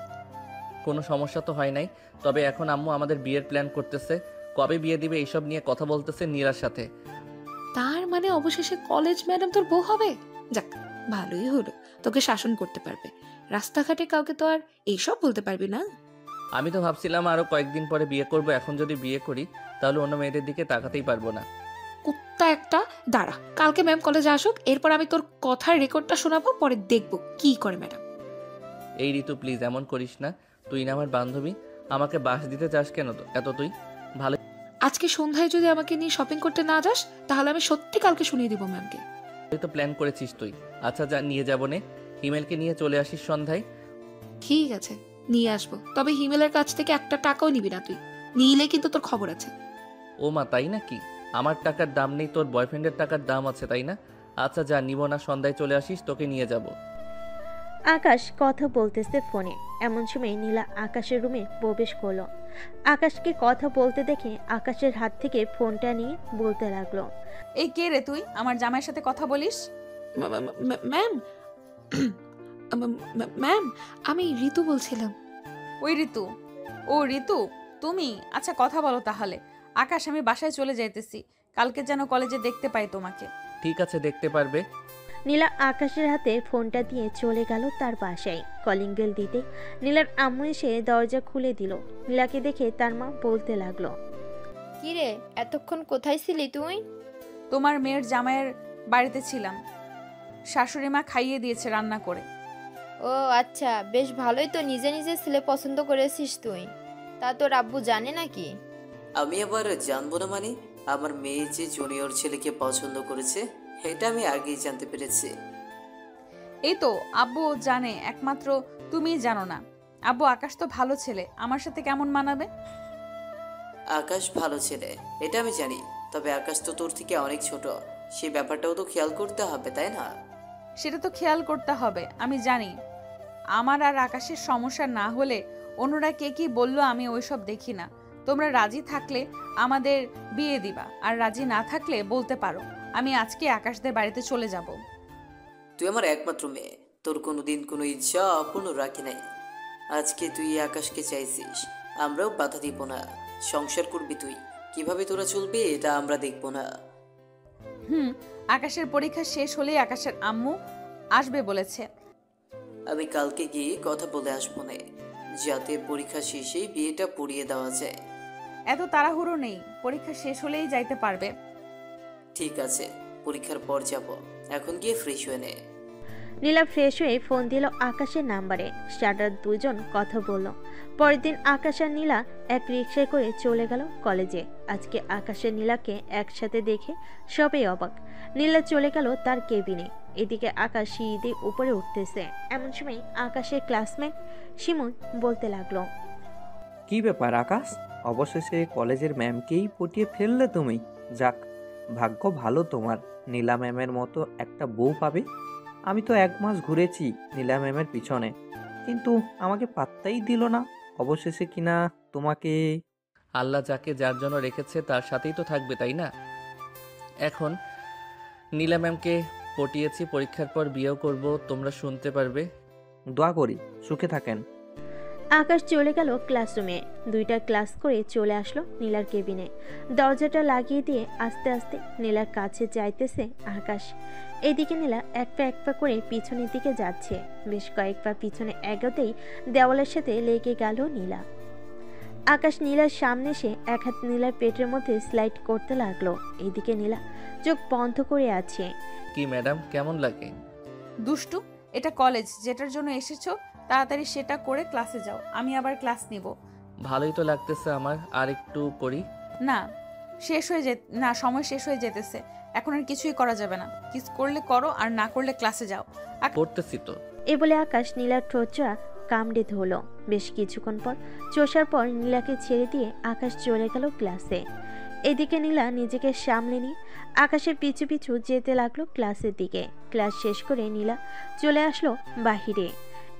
কোনো সমস্যা তো হয় নাই, তবে এখন আম্মু আমাদের বিয়ের প্ল্যান করতেছে। কবে বিয়ে দিবে এইসব নিয়ে কথা বলতেছে নীলার সাথে। তার মানে অবশেষে কলেজ ম্যাডাম তোর বউ হবে? যাক, ভালোই হলো, তোকে শাসন করতে পারবে। রাস্তাঘাটে কাউকে তো আর এইসব বলতে পারবি না। আমি তো ভাবছিলাম আরো কয়েকদিন পরে বিয়ে করব। এখন যদি বিয়ে করি তাহলে অন্য মেয়েদের দিকে তাকাতেই পারবো না। কুত্তা একটা, দাঁড়া, কালকে ম্যাম কলেজে আসুক, এরপর আমি তোর কথার রেকর্ডটা শোনাবো, পরে দেখবো কি করে ম্যাডাম। এই ঋতু প্লিজ এমন করিস না, তুই না আমার বান্ধবী, আমাকে বাস দিতে চাস কেন এত তুই? ভালো আজকে সন্ধ্যায় যদি আমাকে নিয়ে শপিং করতে না যাস তাহলে আমি সত্যি কালকে শুনিয়ে দিব ম্যামকে। তো প্ল্যান করেছিস তুই। আচ্ছা যা, নিয়ে যাবো নে, হিমেলকে নিয়ে চলে আসিস সন্ধ্যায়। ঠিক আছে, নিয়ে আসবো, তবে হিমেলের কাছ থেকে একটা টাকাও নিবি না তুই, নিলে কিন্তু তোর খবর আছে। ও মা, তাই নাকি? আমার টাকার দাম নেই, তোর বয়ফ্রেন্ডের টাকার দাম আছে তাই না? আচ্ছা যা, নিব না, সন্ধ্যায় চলে আসিস, তোকে নিয়ে যাব। আকাশ কথা বলতেছে ফোনে। এমন সময় নীলা আকাশের রুমে প্রবেশ করলো। আকাশকে কথা বলতে দেখে আকাশের হাত থেকে ফোনটা নিয়ে বলতে লাগলো, এই কে রে তুই, আমার জামাইয়ের সাথে কথা বলিস? ম্যাম, ম্যাম আমি ঋতু বলছিলাম। ওই ঋতু? ও ঋতু তুমি? আচ্ছা কথা বলো তাহলে। আকাশ, আমি বাসায় চলে যাইতেছি, কালকে যেন কলেজে দেখতে পাই তোমাকে। ঠিক আছে, দেখতে পারবে। নীলা আকাশের হাতে ফোনটা দিয়ে চলে গেল তার বাসায়। কলিং বেল দিতে নীলার আম্মু এসে দরজা খুলে দিল। নীলাকে দেখে তার মা বলতে লাগলো, কিরে এতক্ষণ কোথায় ছিলি তুই? তোমার মেয়ের জামাইয়ের বাড়িতে ছিলাম, শাশুড়ি মা খাইয়ে দিয়েছে রান্না করে। ও আচ্ছা, বেশ ভালোই তো, নিজে নিজে ছেলে পছন্দ করেছিস তুই। তা তোর আব্বু জানে নাকি? আমি আবার জানবো না মানে? আমার মেয়ে যে জুনিয়র ছেলেকে পছন্দ করেছে এটা আমি আগেই জানতে পেরেছি। এই তো আব্বু জানে, একমাত্র তুমিই জানো না। আব্বু, আকাশ তো ভালো ছেলে, আমার সাথে কেমন মানাবে? আকাশ ভালো ছেলে এটা আমি জানি, তবে আকাশ তো তোর থেকে অনেক ছোট, সেই ব্যাপারটাও তো খেয়াল করতে হবে তাই না? সেটা তো খেয়াল করতে হবে, আমি জানি। আমার আর আকাশের সমস্যা না হলে অন্যরা কে কি বললো আমি ওইসব দেখি না। তোমরা রাজি থাকলে আমাদের বিয়ে দিবা, আর রাজি না থাকলে বলতে পারো, আমি আজকে আকাশদের বাড়িতে চলে যাব। তুই আমার একমাত্র মেয়ে, তোর কোনোদিন কোনো ইচ্ছা অপূর্ণ রাখি নাই। আজকে তুই আকাশকে চাইছিস, আমরাও বাধা দিব না। সংসার করবি তুই, কিভাবে তোরা চলবি এটা আমরা দেখবো না। আকাশের পরীক্ষা শেষ হলেই আকাশের আম্মু আসবে বলেছে। আমি কালকে গিয়ে কথা বলে আসবো না, যাতে পরীক্ষা শেষেই বিয়েটা পড়িয়ে দেওয়া যায়। এত তাড়াহুড়ো নেই, পরীক্ষা শেষ হলেই যাইতে পারবে। ঠিক আছে, পরীক্ষার পর যাব, এখন গিয়ে ফ্রেশ হয়ে নে। নীলা ফ্রেশ হয়ে ফোন দিল আকাশের নাম্বারে। স্টার্টার দুজন কথা বলল। পরের দিন আকাশ আর নীলা এক রিক্সায় করে চলে গেল কলেজে। আজকে আকাশ আর নীলাকে একসাথে দেখে সবাই অবাক। নীলা চলে গেল তার কেবিনে। এদিকে আকাশ সিঁড়ি দিয়ে উপরে উঠতেছে। এমন সময় আকাশের ক্লাসমেট শিমুল বলতে লাগলো, কি ব্যাপার আকাশ, অবশেষে কলেজের ম্যামকেই পটিয়ে ফেললে তুমি। যাক, ভাগ্য ভালো তোমার, নীলা ম্যামের মতো একটা বউ পাবে। আমি তো 1 মাস ঘুরেছি নীলা ম্যামের পিছনে, কিন্তু আমাকে পাত্তাই দিল না। অবশেষে কিনা তোমাকে। আল্লাহ যাকে যার জন্য রেখেছে তার সাথেই তো থাকবে তাই না? এখন নীলা ম্যামকে পটিয়েছি, পরীক্ষার পর বিয়েও করব, তোমরা শুনতে পারবে। দোয়া করি সুখে থাকেন। আকাশ চলে গেল ক্লাসরুমে। 2টা ক্লাস করে চলে আসলো নীলার কেবিনে। দরজাটা লাগিয়ে দিয়ে আস্তে আস্তে নীলার কাছে যাইতেছে আকাশ। এদিকে নীলা এক পা করে পিছনের দিকে যাচ্ছে। বেশ কয়েক পা পিছনে এগোতেই দেওয়ালের সাথে লেগে গেল নীলা। আকাশ নীলার সামনে এসে এক হাত নীলার পেটের মধ্যে স্লাইড করতে লাগলো। এইদিকে নীলা চোখ বন্ধ করে আছে। কি ম্যাডাম, কেমন লাগে? দুষ্টু, এটা কলেজ, যেটার জন্য এসেছো তাড়াতাড়ি সেটা করে ক্লাসে যাও, আমি আবার ক্লাস নিব। ভালোই তো লাগতেছে আমার, আর একটু করি। না, সময় শেষ হয়ে যেতেছে, এখন আর কিছুই করা যাবে না। কিস করলে করো, আর না করলে ক্লাসে যাও। পড়তেছি তো। এ বলে আকাশ নীলার ঠোঁটটা কামড়ে ধরলো। বেশ কিছুক্ষণ পর চোষার পর নীলাকে ছেড়ে দিয়ে আকাশ চলে গেল ক্লাসে। এদিকে নীলা নিজেকে সামলে নিয়ে আকাশের পিছু পিছু যেতে লাগলো ক্লাসের দিকে। ক্লাস শেষ করে নীলা চলে আসলো বাহিরে।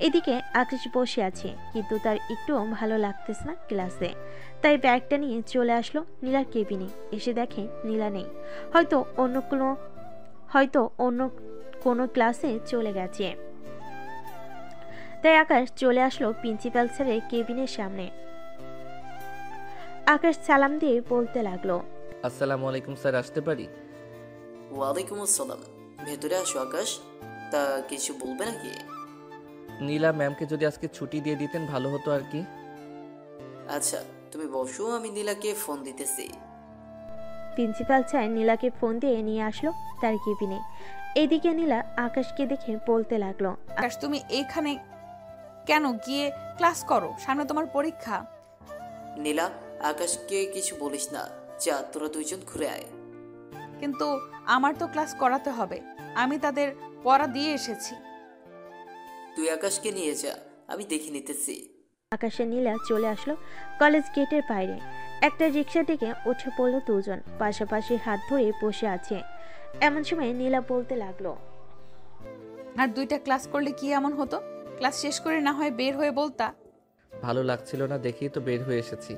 এদিকে আকাশ বসে আছে, কিন্তু তার একটুও ভালো লাগতেছে না ক্লাসে। তাই ব্যাগটা নিয়ে চলে আসলো নীলার কেবিনে। এসে দেখে নীলা নেই, হয়তো অন্য কোনো ক্লাসে চলে গেছে। তাই আকাশ চলে আসলো প্রিন্সিপাল স্যারের কেবিনের সামনে। আকাশ সালাম দিয়ে বলতে লাগলো, আসসালামু আলাইকুম স্যার, আসতে পারি? ওয়ালাইকুম আসসালাম, ভেতরে আসো আকাশ। তা কিছু বলবে নাকি? নীলা ম্যামকে যদি আজকে ছুটি দিয়ে দিতেন ভালো হতো আর কি। আচ্ছা তুমি বসো, আমি নীলাকে ফোন দিতেছি। প্রিন্সিপাল স্যার নীলাকে ফোন দিয়ে নিয়ে আসলো তার কেবিনে। এদিকে নীলা আকাশকে দেখে বলতে লাগলো, আকাশ তুমি এখানে কেন? গিয়ে ক্লাস করো, সামনে তোমার পরীক্ষা। নীলা, আকাশকে কিছু বলিস না, যা তোরা দুইজন ঘুরে আয়। কিন্তু আমার তো ক্লাস করাতে হবে, আমি তাদের পড়া দিয়ে এসেছি। তুই আকাশকে নিয়ে যা, আমি দেখে নিতেছি। আকাশে নীলা চলে আসলো কলেজ গেটের বাইরে। একটা রিক্সা থেকে উঠে পড়লো দুজন, পাশাপাশি হাত ধরে বসে আছে। এমন সময় নীলা বলতে লাগলো, আর 2টা ক্লাস করলে কি এমন হতো? ক্লাস শেষ করে না হয় বের হয়ে বলতা। ভালো লাগছিল না দেখেই তো বের হয়ে এসেছি।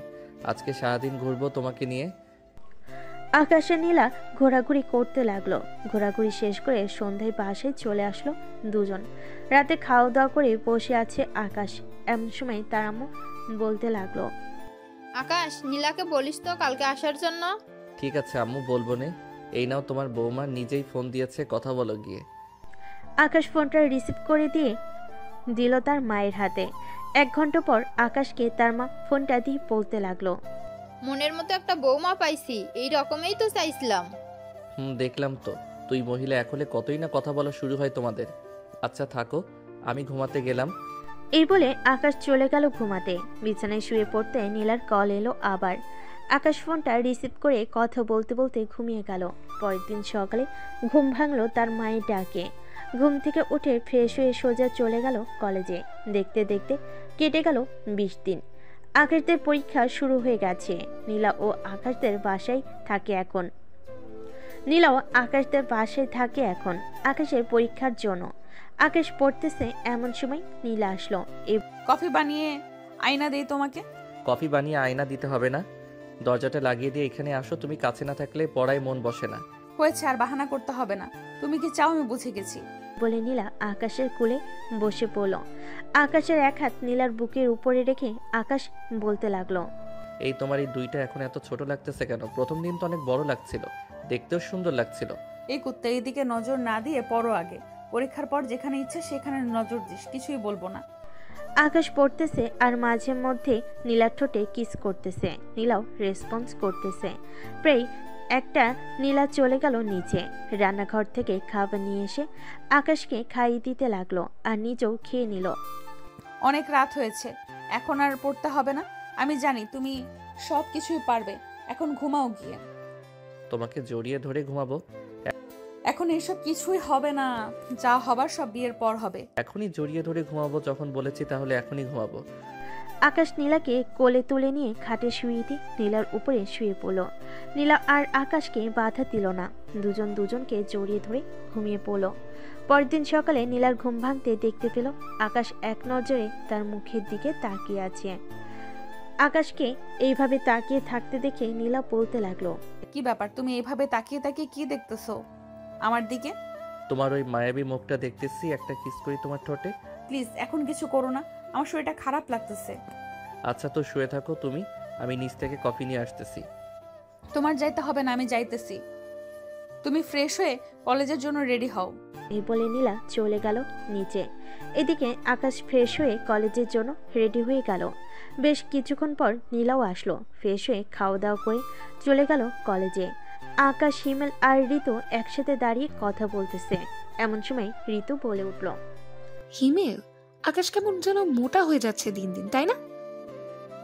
আজকে সারাদিন ঘুরবো তোমাকে নিয়ে। আকাশে নীলা ঘোরাঘুরি করতে লাগলো। ঘোরাঘুরি শেষ করে সন্ধ্যায় বাসায় চলে আসলো দুজন। রাতে খাওয়া দাওয়া করে বসে আছে আকাশ। এমন সময় তার আম্মু বলতে লাগলো, আকাশ, নীলাকে বলিস তো কালকে আসার জন্য। ঠিক আছে আম্মু, বলবো নে। এই নাও তোমার বৌমা নিজেই ফোন দিয়েছে, কথা বলো গিয়ে। আকাশ ফোনটা রিসিভ করে দিয়ে দিল তার মায়ের হাতে। 1 ঘন্টা পর আকাশকে তার মা ফোনটা দিয়ে বলতে লাগলো, মনের মতো একটা বৌমা পাইছি, এই রকমই তো চাইছিলাম। দেখলাম তো। তুই মহিলা এক হলে কতই না কথা বলা শুরু হয় তোমাদের। আচ্ছা থাকো, আমি ঘুমাতে গেলাম। এই বলে আকাশ চলে গেল ঘুমাতে। বিছানায় শুয়ে পড়তে নীলার কল এলো আবার। আকাশ ফোনটা রিসিভ করে কথা বলতে বলতে ঘুমিয়ে গেল। পরের দিন সকালে ঘুম ভাঙলো তার মায়ের ডাকে। ঘুম থেকে উঠে ফ্রেশ হয়ে সোজা চলে গেল কলেজে। দেখতে দেখতে কেটে গেল 20 দিন। আকাশদের পরীক্ষা শুরু হয়ে গেছে। নীলা ও আকাশদের বাসায় থাকে এখন। নীলাও আকাশদের বাসায় থাকে এখন আকাশের পরীক্ষার জন্য। আকাশ পড়তেছে, এমন সময় নীলা আসলো। কফি বানিয়ে আয়না দেই তোমাকে। কফি বানিয়ে আয়না দিতে হবে না, দরজাটা লাগিয়ে দিয়ে এখানে আসো। তুমি কাছে না থাকলে পড়ায় মন বসে না। হয়েছে, আর বাহানা করতে হবে না। তুমি কি চাও আমি বুঝে গেছি। বলে নীলা আকাশের কোলে বসে পড়ল। আকাশের এক হাত নীলার বুকের উপরে রেখে আকাশ বলতে লাগলো, এই তোমার এই দুইটা এখন এত ছোট লাগতেছে কেন? প্রথম দিন তো অনেক বড় লাগছিল, দেখতেও সুন্দর লাগছিল। এই কুত্তা, এইদিকে নজর না দিয়ে পড়ো আগে। পরীক্ষার পর যেখানে ইচ্ছে সেখানে নজর দিস, কিছুই বলবো না। আকাশ পড়তেছে আর মাঝে মধ্যে নীলার ঠোঁটে কিস করতেছে। নীলাও রেসপন্স করতেছে। প্রায় একটা নীলা চলে গেল নিচে। রান্নাঘর থেকে খাবার নিয়ে এসে আকাশকে খাইয়ে দিতে লাগলো আর নিজেও খেয়ে নিল। অনেক রাত হয়েছে, এখন আর পড়তে হবে না। আমি জানি তুমি সব কিছুই পারবে। এখন ঘুমাও গিয়ে। তোমাকে জড়িয়ে ধরে ঘুমাবো? এখন এসব কিছুই হবে না, যা হবার সব বিয়ের পর হবে। এখনই জড়িয়ে ধরে ঘুমাবো যখন বলেছি, তাহলে এখনই ঘুমাবো। আকাশ নীলাকে কোলে তুলে নিয়ে খাটে শুয়ে দিয়ে নীলার উপরে শুয়ে পড়ল। নীলা আর আকাশকে বাধা দিল না, দুজন দুজনকে জড়িয়ে ধরে ঘুমিয়ে পড়ল। পরের দিন সকালে নীলার ঘুম ভাঙতে দেখতে পেল আকাশ এক নজরে তার মুখের দিকে তাকিয়ে আছে। আকাশকে এইভাবে তাকিয়ে থাকতে দেখে নীলা বলতে লাগলো, কি ব্যাপার, তুমি এইভাবে তাকিয়ে তাকিয়ে কি দেখতেছো আমার দিকে? তোমার ওই মায়াবী মুখটা দেখতেছি, একটা কিস করি তোমার ঠোঁটে। প্লিজ এখন কিছু করো না, আমার শরীরটা খারাপ লাগতেছে। আচ্ছা তো শুয়ে থাকো তুমি, আমি নিচ থেকে কফি নিয়ে আসতেছি। তোমার যাইতে হবে না, আমি যাইতেছি। তুমি ফ্রেশ হয়ে কলেজের জন্য রেডি হও। এই বলে নীলা চলে গেল নিচে। এদিকে আকাশ ফ্রেশ হয়ে কলেজের জন্য রেডি হয়ে গেল। বেশ কিছুক্ষণ পর নীলাও আসলো। ফ্রেশ হয়ে খাওয়া দাওয়া করে চলে গেল কলেজে। আকাশ, হিমেল আর ঋতু একসাথে দাঁড়িয়ে কথা বলতেছে। এমন সময় ঋতু বলে উঠল, হিমেল, আকাশ কেমন যেন মোটা হয়ে যাচ্ছে দিন দিন, তাই না?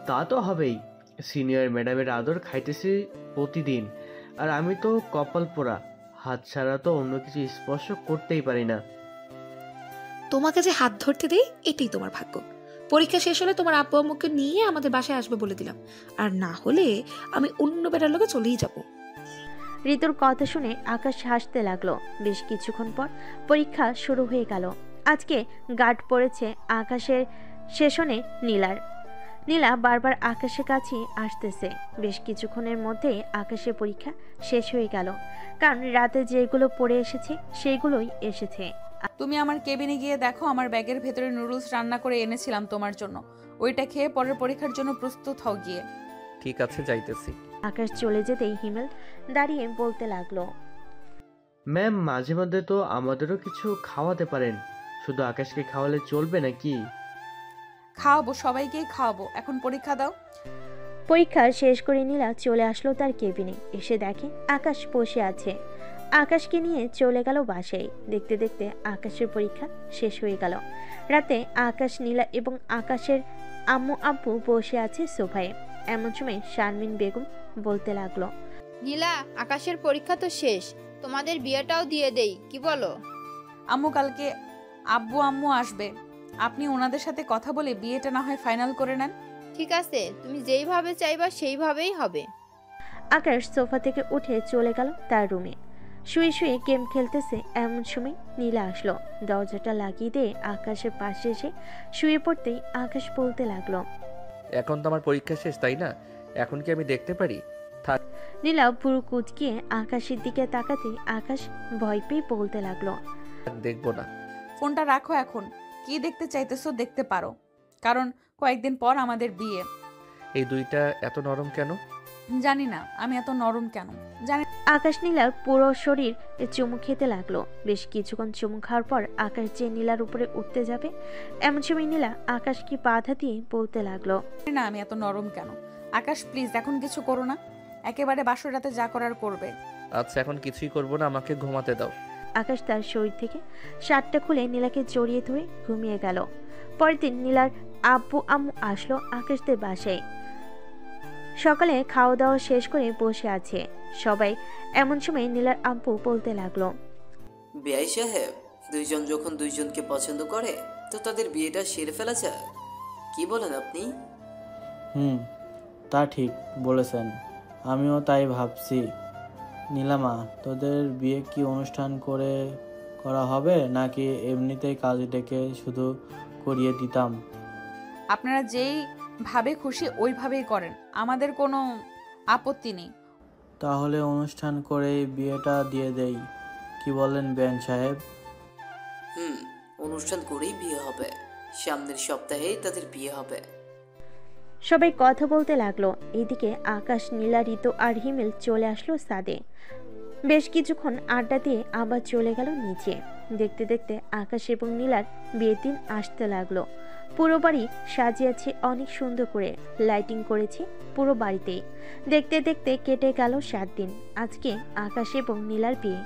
তা তো হবেই, সিনিয়র ম্যাডামের আদর খাইতেছি প্রতিদিন। আর আমি তো কপাল পোড়া, হাত ছাড়া তো অন্য কিছু স্পর্শ করতেই পারি না। তোমাকে যে হাত ধরতে দেই এটাই তোমার ভাগ্য। পরীক্ষা শেষ হলে তোমার আব্বু আম্মুকে নিয়ে আমাদের বাসায় আসবে বলে দিলাম, আর না হলে আমি অন্য বেটার লোকে চলেই যাব। ঋতুর কথা শুনে আকাশ হাসতে লাগলো। বেশ কিছুক্ষণ পর পরীক্ষা শুরু হয়ে গেল। আজকে গার্ড পড়েছে আকাশের সেশনে নীলার। নীলা বারবার আকাশের কাছে আসতেছে। বেশ কিছুক্ষণের মধ্যেই আকাশের পরীক্ষা শেষ হয়ে গেল, কারণ রাতে যেগুলো পড়ে এসেছে সেগুলোই এসেছে। তুমি আমার কেবিনে গিয়ে দেখো, আমার ব্যাগের ভেতরে নুডলস রান্না করে এনেছিলাম তোমার জন্য। ওইটা খেয়ে পরের পরীক্ষার জন্য প্রস্তুত হও গিয়ে। ঠিক আছে, যাইতেছি। আকাশ চলে যেতেই হিমেল দাঁড়িয়ে বলতে লাগলো, ম্যাম মাঝে মধ্যে তো আমাদেরও কিছু খাওয়াতে পারেন, শুধু আকাশকে খাওয়ালে চলবে নাকি? খাওয়াবো, সবাইকেই খাওয়াবো। এখন পরীক্ষা দাও। পরীক্ষা শেষ করে নীলা চলে আসলো তার কেবিনে। এসে দেখে আকাশ বসে আছে। আকাশকে নিয়ে চলে গেল বাসায়। দেখতে দেখতে আকাশের পরীক্ষা শেষ হয়ে গেল। রাতে আকাশ, নীলা এবং আকাশের আম্মু আব্বু বসে আছে সোফায়। এমন সময় শারমিন বেগম বলতে লাগলো, নীলা, আকাশের পরীক্ষা তো শেষ, তোমাদের বিয়েটাও দিয়ে দেই, কি বলো? আম্মু কালকে আম্মু আসবে, আপনি ওনাদের সাথে কথা বলে বিয়েটা না হয় ফাইনাল করে নেন। ঠিক আছে, তুমি যেইভাবে চাইবা সেইভাবেই হবে। আকাশ সোফা থেকে উঠে চলে গেল তার রুমে। শুয়ে শুয়ে গেম খেলতেছে। এমন সময় নীলা আসলো। দরজাটা লাগিয়ে দিয়ে আকাশের পাশে এসে শুয়ে পড়তেই আকাশ বলতে লাগলো, এখন তো আমার পরীক্ষা শেষ, তাই না? এখন কি আমি দেখতে পারি? থাক। নীলা পুরো কুচকিয়ে আকাশের দিকে তাকাতে আকাশ ভয় পেয়ে বলতে লাগলো, দেখবো না। ফোনটা রাখো, এখন কি দেখতে চাইতেছো দেখতে পারো, কারণ কয়েকদিন পর আমাদের বিয়ে। এই দুইটা এত নরম কেন? জানি না আমি এত নরম কেন, জানি। আকাশ নীলার পুরো শরীর চুমু খেতে লাগলো। বেশ কিছুক্ষণ চুমু খাওয়ার পর আকাশ যে নীলার উপরে উঠতে যাবে, এমন সময় নীলা আকাশকে বাধা দিয়ে বলতে লাগলো, না আমি এত নরম কেন। আকাশ প্লিজ এখন কিছু করো না, একেবারে বাসর রাতে যা করার করবে। আচ্ছা এখন কিছুই করবো না, আমাকে ঘুমাতে দাও। আকাশ তার শরীর থেকে শার্টটা খুলে নীলাকে জড়িয়ে ধরে ঘুমিয়ে গেল। পরের দিন নীলার আব্বু আম্মু আসলো আকাশদের বাসায়। সকালে খাওয়া দাওয়া শেষ করে বসে আছে সবাই। এমন সময় নীলার আব্বু বলতে লাগলো, বিআই সাহেব, দুইজন যখন দুইজনকে পছন্দ করে তো তাদের বিয়েটা সেরে ফেলা যাক, কি বলেন আপনি? তা ঠিক বলেছেন, আমিও তাই ভাবছি। নীলামা, তোদের বিয়ে কি অনুষ্ঠান করে করা হবে নাকি এমনিতেই কাজ ডেকে শুধু করিয়ে দিতাম? আপনারা যেই ভাবে খুশি ওইভাবেই করেন, আমাদের কোনো আপত্তি নেই। তাহলে অনুষ্ঠান করেই বিয়েটা দিয়ে দেই, কি বলেন বেন সাহেব? অনুষ্ঠান করেই বিয়ে হবে, সামনের সপ্তাহেই তাদের বিয়ে হবে। সবাই কথা বলতে লাগলো। এইদিকে আকাশ, নীলা, ঋতু আর হিমেল চলে আসলো ছাদে। বেশ কিছুক্ষণ আড্ডা দিয়ে আবার চলে গেল নিচে। দেখতে দেখতে আকাশ এবং নীলার বিয়ের দিন আসতে লাগলো। পুরো বাড়ি সাজিয়েছে অনেক সুন্দর করে, লাইটিং করেছে পুরো বাড়িতেই। দেখতে দেখতে কেটে গেল 7 দিন। আজকে আকাশ এবং নীলার বিয়ে।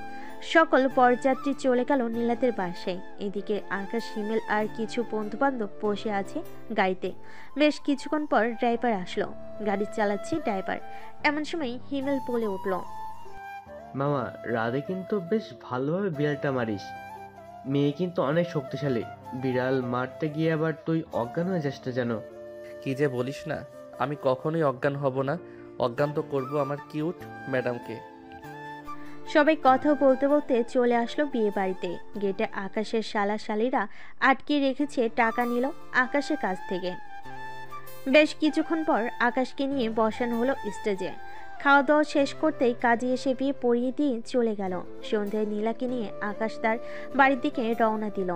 সকল বরযাত্রী চলে গেল নীলাদের বাসায়। এদিকে আকাশ, হিমেল আর কিছু বন্ধু বান্ধব বসে আছে গাড়িতে। বেশ কিছুক্ষণ পর ড্রাইভার আসলো। গাড়ি চালাচ্ছে ড্রাইভার। এমন সময় হিমেল বলে উঠল, মামা, রাধে কিন্তু বেশ ভালোভাবে বিড়ালটা মারিস। মেয়ে কিন্তু অনেক শক্তিশালী, বিড়াল মারতে গিয়ে আবার তুই অজ্ঞান হয়ে যাস না যেন। কি যে বলিস না, আমি কখনোই অজ্ঞান হব না। অজ্ঞান তো করবো আমার কিউট ম্যাডামকে। সবাই কথা বলতে বলতে চলে আসলো বিয়ে বাড়িতে। গেটে আকাশের শালা শালিরা আটকে রেখেছে টাকা নিল আকাশের কাছ থেকে। বেশ কিছুক্ষণ পর আকাশকে নিয়ে বসানো হলো স্টেজে। খাওয়া দাওয়া শেষ করতেই কাজে এসে বিয়ে পড়িয়ে দিয়ে চলে গেল। সন্ধ্যায় নীলাকে নিয়ে আকাশ তার বাড়ির দিকে রওনা দিল।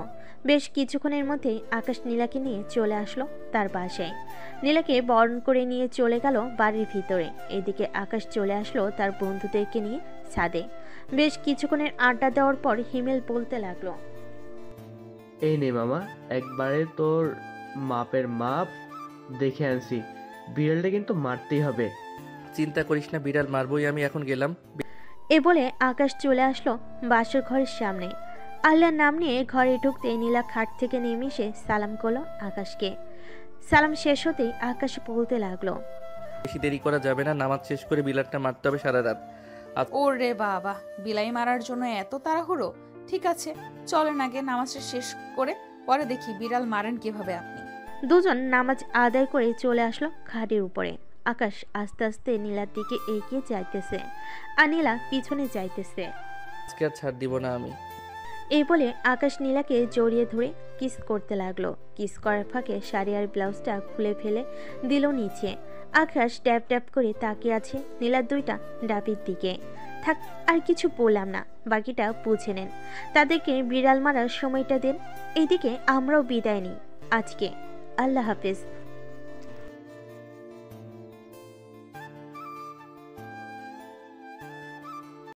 বেশ কিছুক্ষণের মধ্যেই আকাশ নীলাকে নিয়ে চলে আসলো তার বাসায়। নীলাকে বরণ করে নিয়ে চলে গেল বাড়ির ভিতরে। এদিকে আকাশ চলে আসলো তার বন্ধুদেরকে নিয়ে ছাদে। বেশ কিছুক্ষণের আড্ডা দেওয়ার পর হিমেল বলতে লাগলো, এই নে মামা, একবারে তোর মাপের মাপ দেখে আনছি। বিড়ালটা কিন্তু মারতেই হবে। চিন্তা করিস না, বিড়াল মারবই আমি, এখন গেলাম। এ বলে আকাশ চলে আসলো বাসর ঘরের সামনে। আল্লাহর নাম নিয়ে ঘরে ঢুকতে নীলা খাট থেকে নেমে এসে সালাম করলো আকাশকে। সালাম শেষ হতেই আকাশ বলতে লাগলো, বেশি দেরি করা যাবে না, নামাজ শেষ করে বিড়ালটা মারতে হবে সারা রাত। ওরে বাবা, বিলাই মারার জন্য এত তাড়াহুড়ো? ঠিক আছে, চলেন আগে নামাজটা শেষ করে পরে দেখি বিড়াল মারেন কিভাবে আপনি। দুজন নামাজ আদায় করে চলে আসলো খাটের উপরে। আকাশ আস্তে আস্তে নীলার দিকে এগিয়ে যাইতেছে আর নীলা পিছনে যাইতেছে। আজকে আর ছাড় দিব না আমি। এই বলে আকাশ নীলাকে জড়িয়ে ধরে কিস করতে লাগলো। কিস করার ফাঁকে শাড়ি আর ব্লাউজটা খুলে ফেলে দিল নিচে। আকাশ ট্যাপ ট্যাপ করে তাকিয়ে আছে নীলার দুইটা ডাবির দিকে। থাক, আর কিছু বললাম না, বাকিটা বুঝে নেন। তাদেরকে বিড়াল মারার সময়টা দেন। এদিকে আমরাও বিদায় নিই আজকে। আল্লাহ হাফেজ।